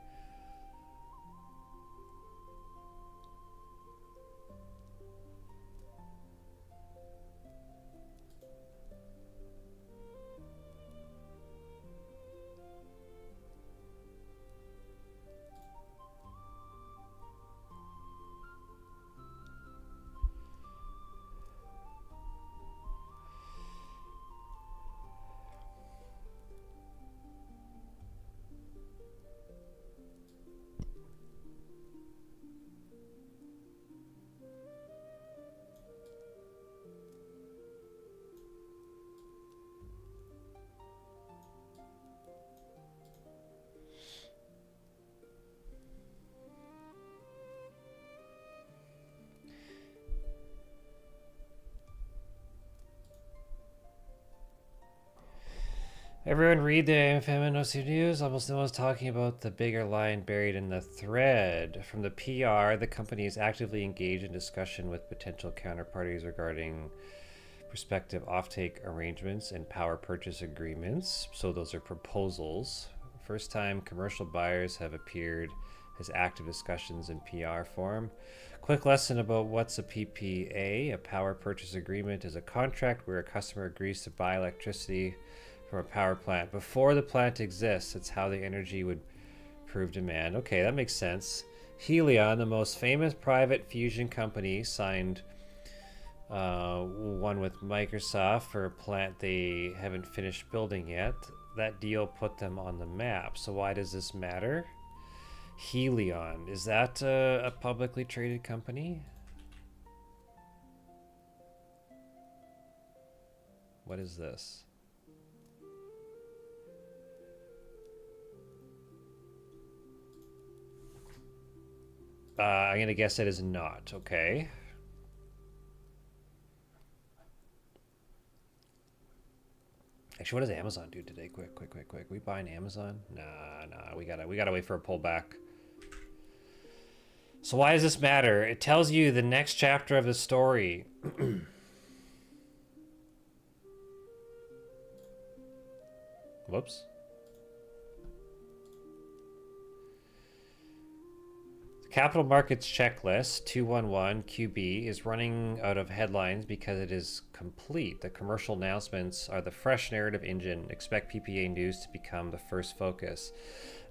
Everyone read the FMNOC news. Almost no one's talking about the bigger line buried in the thread. From the PR, the company is actively engaged in discussion with potential counterparties regarding prospective offtake arrangements and power purchase agreements. So those are proposals. First time commercial buyers have appeared as active discussions in PR form. Quick lesson about what's a PPA. A power purchase agreement is a contract where a customer agrees to buy electricity from a power plant before the plant exists. It's how the energy would prove demand. Okay, that makes sense. Helion, the most famous private fusion company, signed one with Microsoft for a plant they haven't finished building yet. That deal put them on the map. So why does this matter? Helion, is that a publicly traded company? What is this? I'm gonna guess it is not. Okay. Actually, what does Amazon do today? Quick. We buying Amazon? Nah. We gotta wait for a pullback. So why does this matter? It tells you the next chapter of the story. Whoops. Capital Markets Checklist 211 QB is running out of headlines because it is complete. The commercial announcements are the fresh narrative engine. Expect PPA news to become the first focus.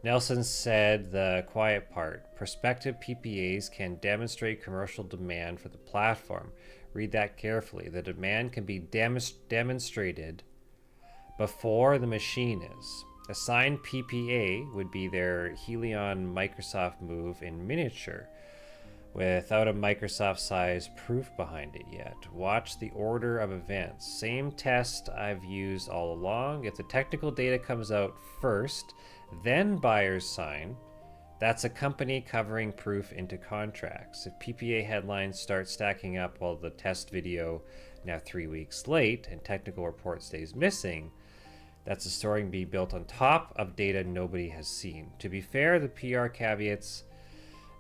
Nelson said the quiet part. Prospective PPAs can demonstrate commercial demand for the platform. Read that carefully. The demand can be demonstrated before the machine is. A signed PPA would be their Helion Microsoft move in miniature, without a Microsoft-sized proof behind it yet. Watch the order of events. Same test I've used all along. If the technical data comes out first, then buyers sign, that's a company covering proof into contracts. If PPA headlines start stacking up while the test video, now 3 weeks late, and technical report stays missing, that's a story being built on top of data nobody has seen. To be fair, the PR caveats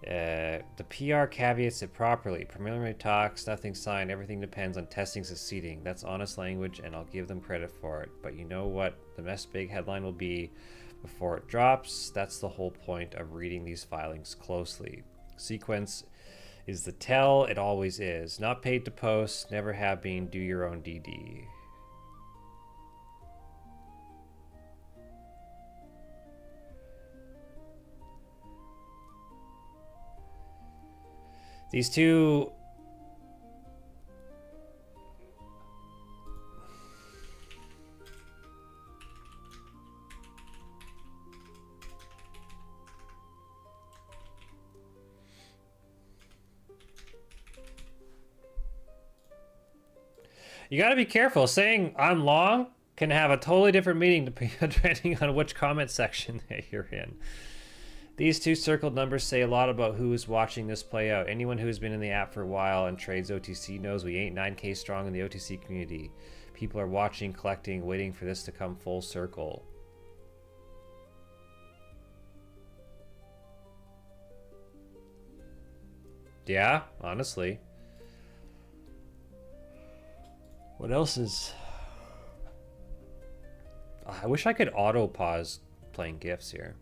it properly. Preliminary talks, nothing signed, everything depends on testing succeeding. That's honest language, and I'll give them credit for it. But you know what the next big headline will be before it drops? That's the whole point of reading these filings closely. Sequence is the tell, it always is. Not paid to post, never have been, do your own DD. These two... You gotta be careful. Saying I'm long can have a totally different meaning depending on which comment section that you're in. These two circled numbers say a lot about who is watching this play out. Anyone who has been in the app for a while and trades OTC knows we ain't 9K strong in the OTC community. People are watching, collecting, waiting for this to come full circle. Yeah, honestly. What else is... I wish I could auto pause playing GIFs here.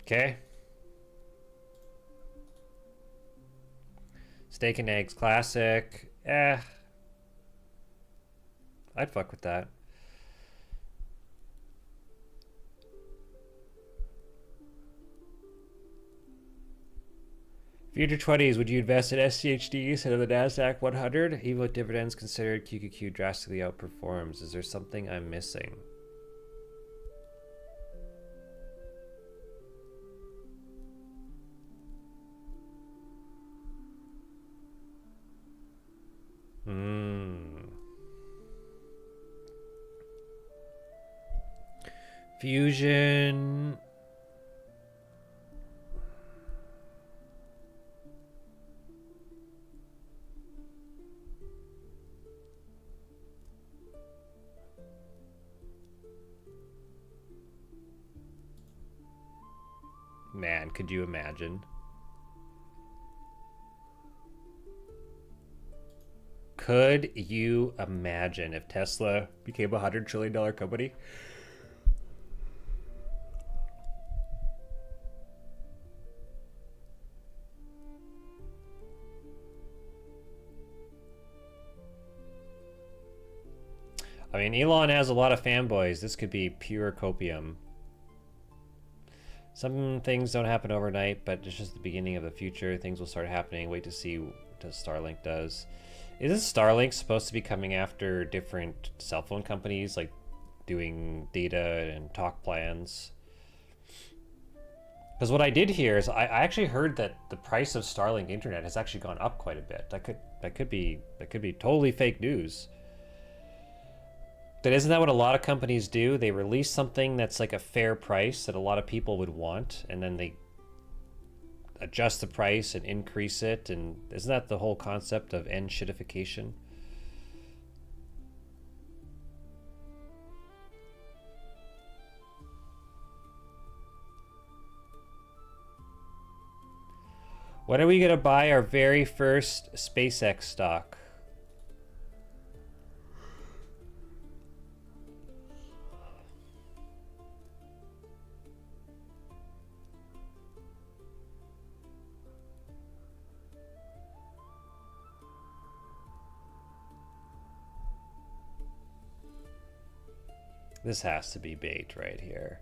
Okay. Steak and eggs classic. I'd fuck with that. Future 20s, would you invest in SCHD instead of the NASDAQ 100? Even with dividends considered, QQQ drastically outperforms. Is there something I'm missing? Fusion. Man, could you imagine? Could you imagine if Tesla became a $100 trillion company? I mean, Elon has a lot of fanboys. This could be pure copium. Some things don't happen overnight, but it's just the beginning of the future. Things will start happening. Wait to see what Starlink does. Isn't Starlink supposed to be coming after different cell phone companies, like doing data and talk plans? Because what I did hear is I actually heard that the price of Starlink internet has actually gone up quite a bit. That could be totally fake news. But isn't that what a lot of companies do? They release something that's like a fair price that a lot of people would want, and then they adjust the price and increase it. And isn't that the whole concept of end shitification? When are we gonna buy our very first SpaceX stock? This has to be bait right here.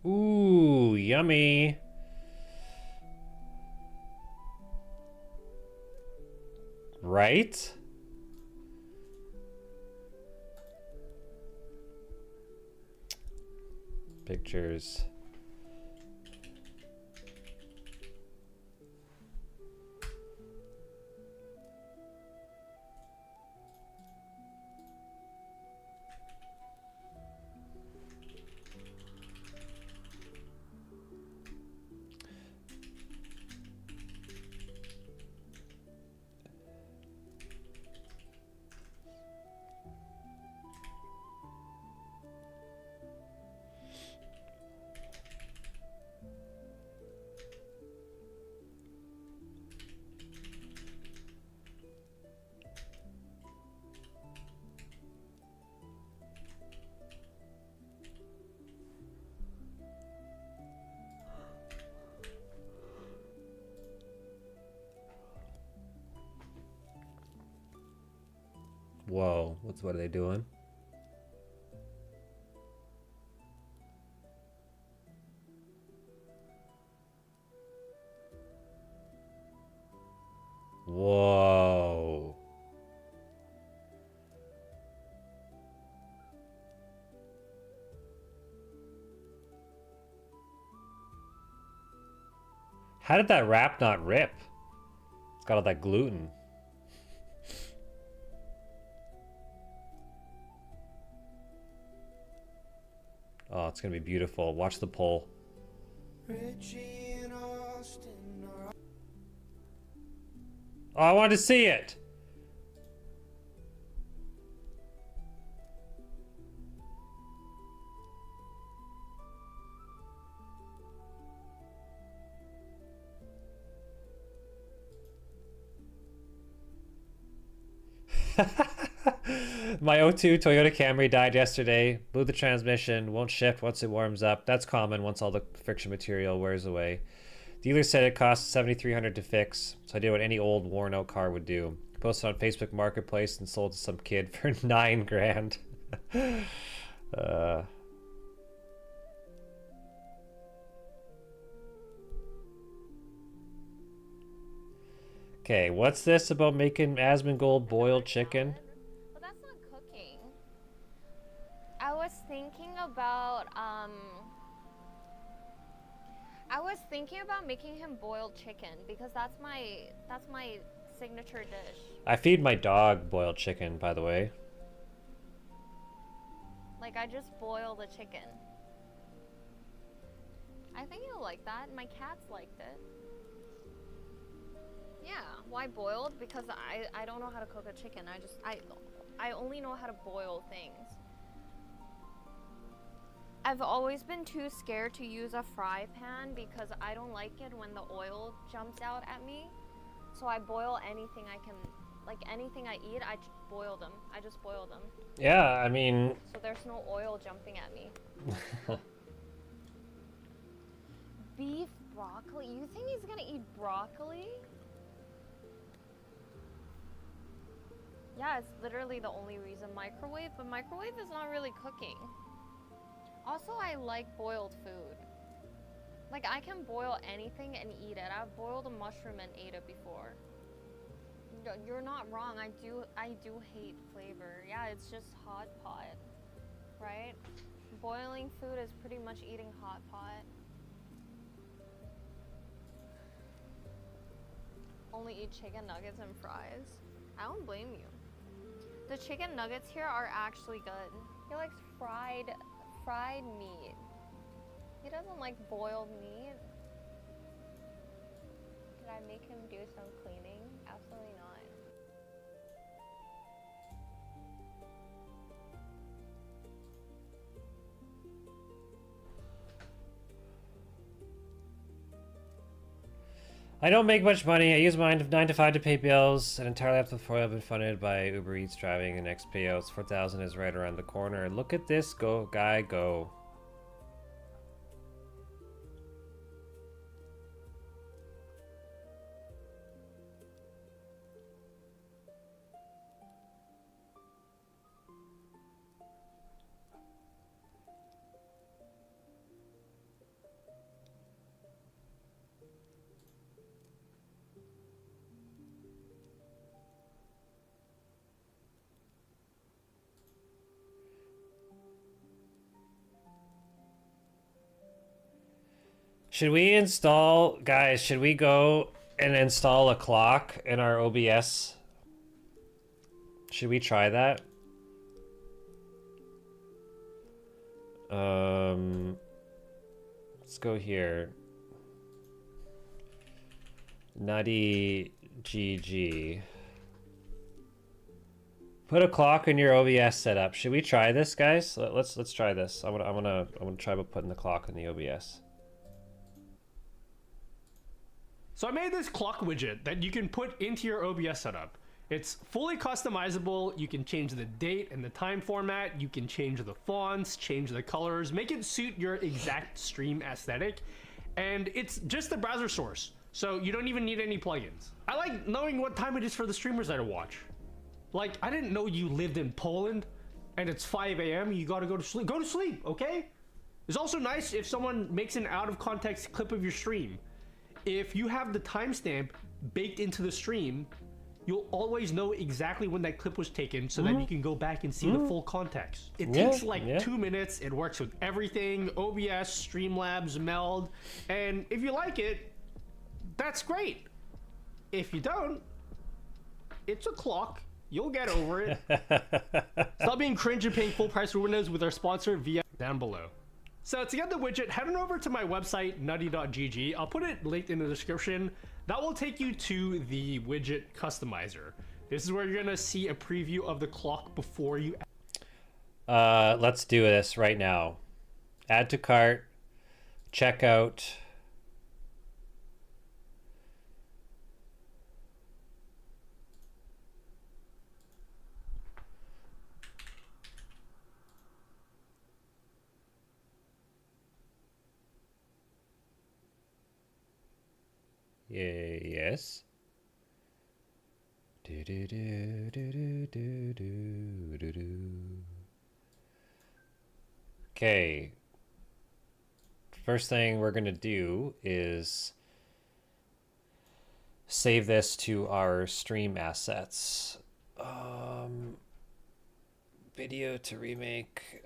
Ooh, yummy. Right? Pictures. Whoa, what are they doing? Whoa. How did that wrap not rip? It's got all that gluten. Oh, it's gonna be beautiful. Watch the pull. Oh, I wanted to see it. My O2 Toyota Camry died yesterday. Blew the transmission. Won't shift once it warms up. That's common once all the friction material wears away. Dealer said it costs $7,300 to fix, so I did what any old worn out car would do. Posted on Facebook Marketplace and sold to some kid for $9,000. Okay, what's this about making Asmongold boiled chicken? Well, that's not cooking. I was thinking about making him boiled chicken because that's my signature dish. I feed my dog boiled chicken, by the way. Like, I just boil the chicken. I think he'll like that. My cats liked it. Yeah, why boiled? Because I don't know how to cook a chicken. I only know how to boil things. I've always been too scared to use a fry pan because I don't like it when the oil jumps out at me. So I boil anything I can, like anything I eat, I just boil them. Yeah, I mean... So there's no oil jumping at me. Beef broccoli? You think he's gonna eat broccoli? Yeah, it's literally the only reason. Microwave, but microwave is not really cooking. Also, I like boiled food. Like, I can boil anything and eat it. I've boiled a mushroom and ate it before. You're not wrong. I do hate flavor. Yeah, it's just hot pot, right? Boiling food is pretty much eating hot pot. Only eat chicken nuggets and fries. I don't blame you. The chicken nuggets here are actually good. He likes fried meat. He doesn't like boiled meat. Did I make him do some cleaning? Absolutely not. I don't make much money. I use mine 9 to 5 to pay bills, and entirely up to the 4 I've been funded by Uber Eats driving. The next payouts 4,000 is right around the corner. Look at this guy go. Should we install, guys, should we go and install a clock in our OBS? Should we try that? Let's go here. Nutty GG. Put a clock in your OBS setup. Should we try this, guys? Let's try this. I'm gonna try putting the clock in the OBS. So I made this clock widget that you can put into your OBS setup. It's fully customizable. You can change the date and the time format. You can change the fonts, change the colors, make it suit your exact stream aesthetic. And it's just a browser source, so you don't even need any plugins. I like knowing what time it is for the streamers that I watch. Like, I didn't know you lived in Poland and it's 5 a.m. You gotta go to sleep. Go to sleep, okay? It's also nice if someone makes an out of context clip of your stream. If you have the timestamp baked into the stream, you'll always know exactly when that clip was taken, so that you can go back and see the full context. It takes like 2 minutes. It works with everything: OBS, Streamlabs, Meld. And if you like it, that's great. If you don't, it's a clock. You'll get over it. Stop being cringe and paying full price for Windows with our sponsor via down below. So to get the widget, head on over to my website, nutty.gg. I'll put it linked in the description. That will take you to the widget customizer. This is where you're gonna see a preview of the clock before you. Let's do this right now. Add to cart, checkout. Yes. Do do do do do do do do do. Okay. First thing we're gonna do is save this to our stream assets. Video to remake.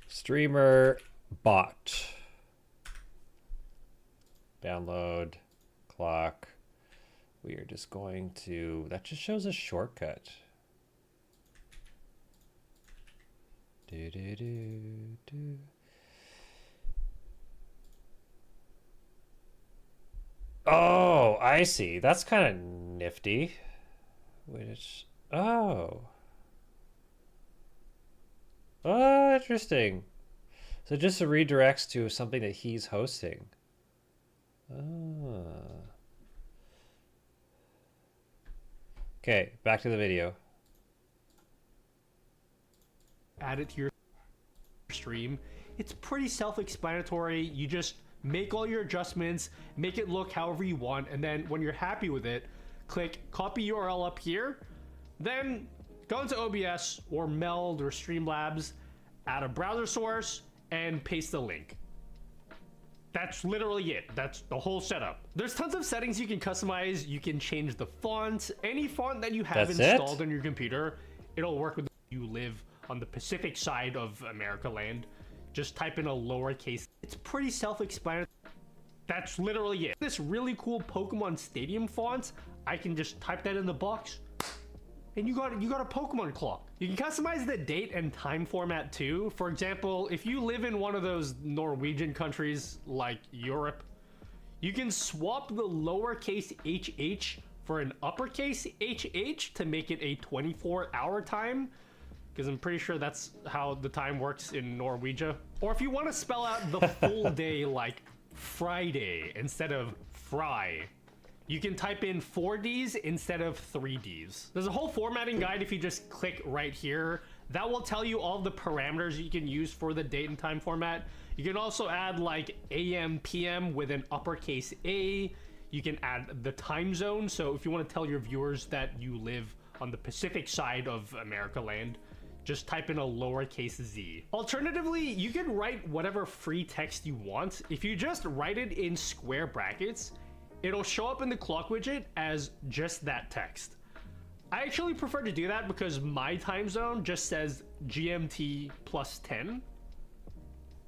Streamer bot. Download clock. We are just going to, that just shows a shortcut. Do do do do. Oh, I see. That's kind of nifty. Which, oh. Oh, interesting. So just redirects to something that he's hosting. Ah. Okay, back to the video. Add it to your stream. It's pretty self-explanatory. You just make all your adjustments, make it look however you want, and then when you're happy with it, click copy URL up here, then go into OBS or Meld or Streamlabs, add a browser source, and paste the link. That's literally it. That's the whole setup. There's tons of settings you can customize. You can change the font. Any font that you have installed on your computer, it'll work with you live on the Pacific side of America land. Just type in a lowercase. It's pretty self-explanatory. That's literally it. This really cool Pokemon Stadium font, I can just type that in the box, and you got a Pokemon clock. You can customize the date and time format too. For example, if you live in one of those Norwegian countries like Europe, you can swap the lowercase hh for an uppercase hh to make it a 24-hour time, because I'm pretty sure that's how the time works in Norwegia. Or if you want to spell out the full day like Friday instead of fry, you can type in 4Ds instead of 3Ds. There's a whole formatting guide if you just click right here. That will tell you all the parameters you can use for the date and time format. You can also add like AM, PM with an uppercase A. You can add the time zone. So if you want to tell your viewers that you live on the Pacific side of America land, just type in a lowercase z. Alternatively, you can write whatever free text you want. If you just write it in square brackets, it'll show up in the clock widget as just that text. I actually prefer to do that because my time zone just says GMT plus 10.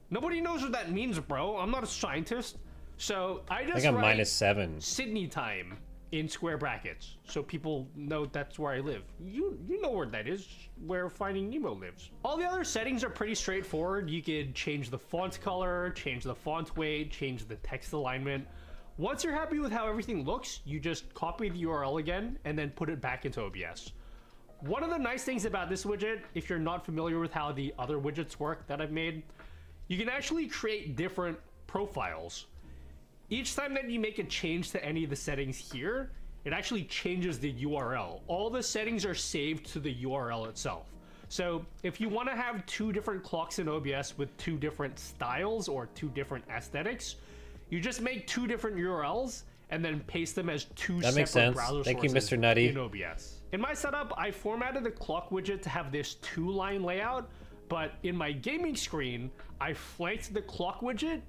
Nobody knows what that means, bro. I'm not a scientist. So I just I'm write -7. Sydney time in square brackets, so people know that's where I live. You know where that is, where Finding Nemo lives. All the other settings are pretty straightforward. You could change the font color, change the font weight, change the text alignment. Once you're happy with how everything looks, you just copy the URL again and then put it back into OBS. One of the nice things about this widget, if you're not familiar with how the other widgets work that I've made, you can actually create different profiles. Each time that you make a change to any of the settings here, it actually changes the URL. All the settings are saved to the URL itself. So if you want to have two different clocks in OBS with two different styles or two different aesthetics, you just make two different URLs and then paste them as two separate browser sources. Thank you, Mr. Nutty. In OBS. In my setup, I formatted the clock widget to have this two-line layout, but in my gaming screen, I flanked the clock widget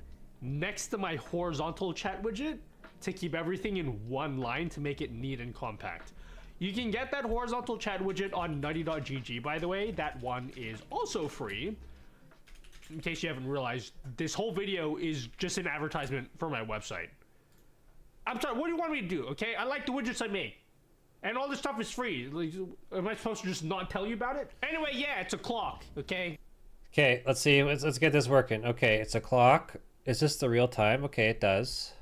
next to my horizontal chat widget to keep everything in one line to make it neat and compact. You can get that horizontal chat widget on nutty.gg, by the way. That one is also free. In case you haven't realized, this whole video is just an advertisement for my website. I'm sorry, what do you want me to do, okay? I like the widgets I make. And all this stuff is free. Like, am I supposed to just not tell you about it? Anyway, yeah, it's a clock, okay? Okay, let's see. Let's get this working. Okay, it's a clock. Is this the real time? Okay, it does.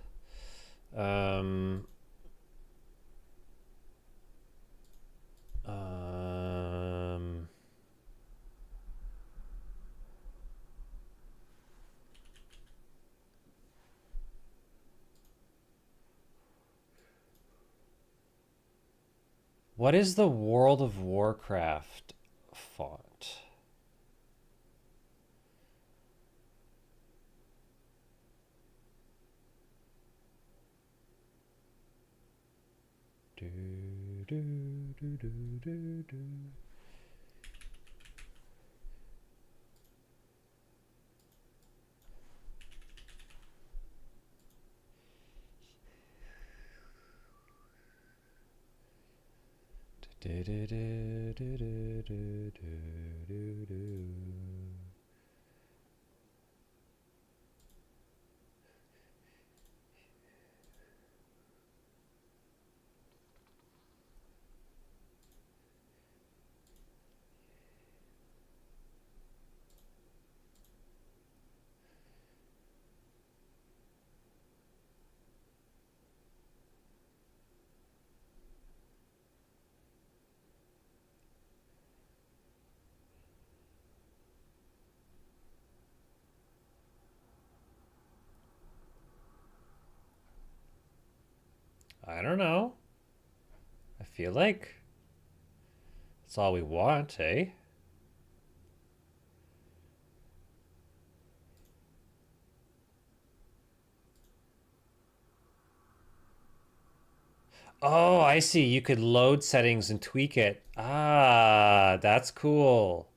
What is the World of Warcraft font? Do, do, do, do, do, do. Do, do, do, do, do, do, do, do. I don't know. I feel like that's all we want, eh? Oh, I see. You could load settings and tweak it. Ah, that's cool.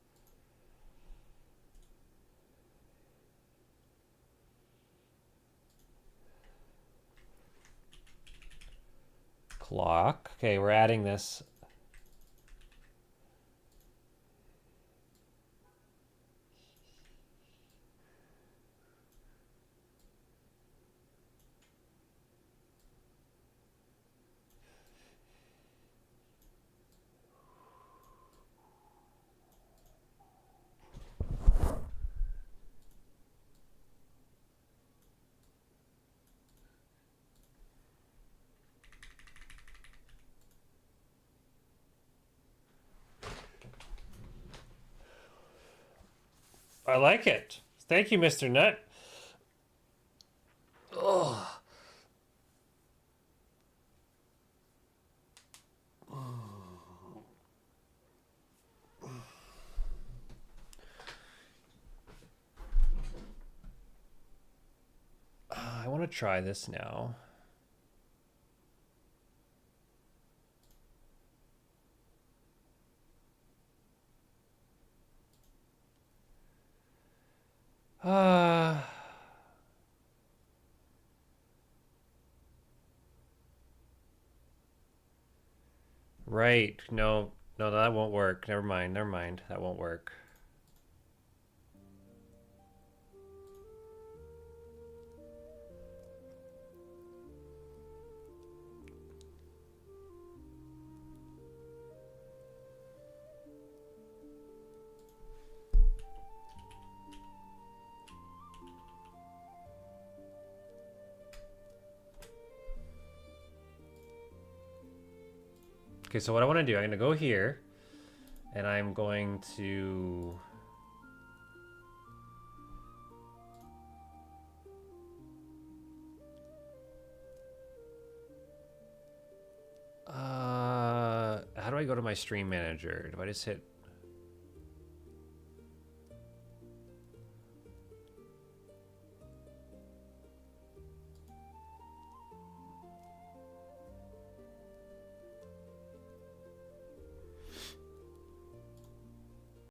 Clock. Okay, we're adding this. I like it. Thank you, Mr. Nut. Oh. I want to try this now. Uh, right. No, no, that won't work. Never mind. Never mind. That won't work. Okay, so what I want to do, I'm going to go here, and I'm going to... how do I go to my stream manager? Do I just hit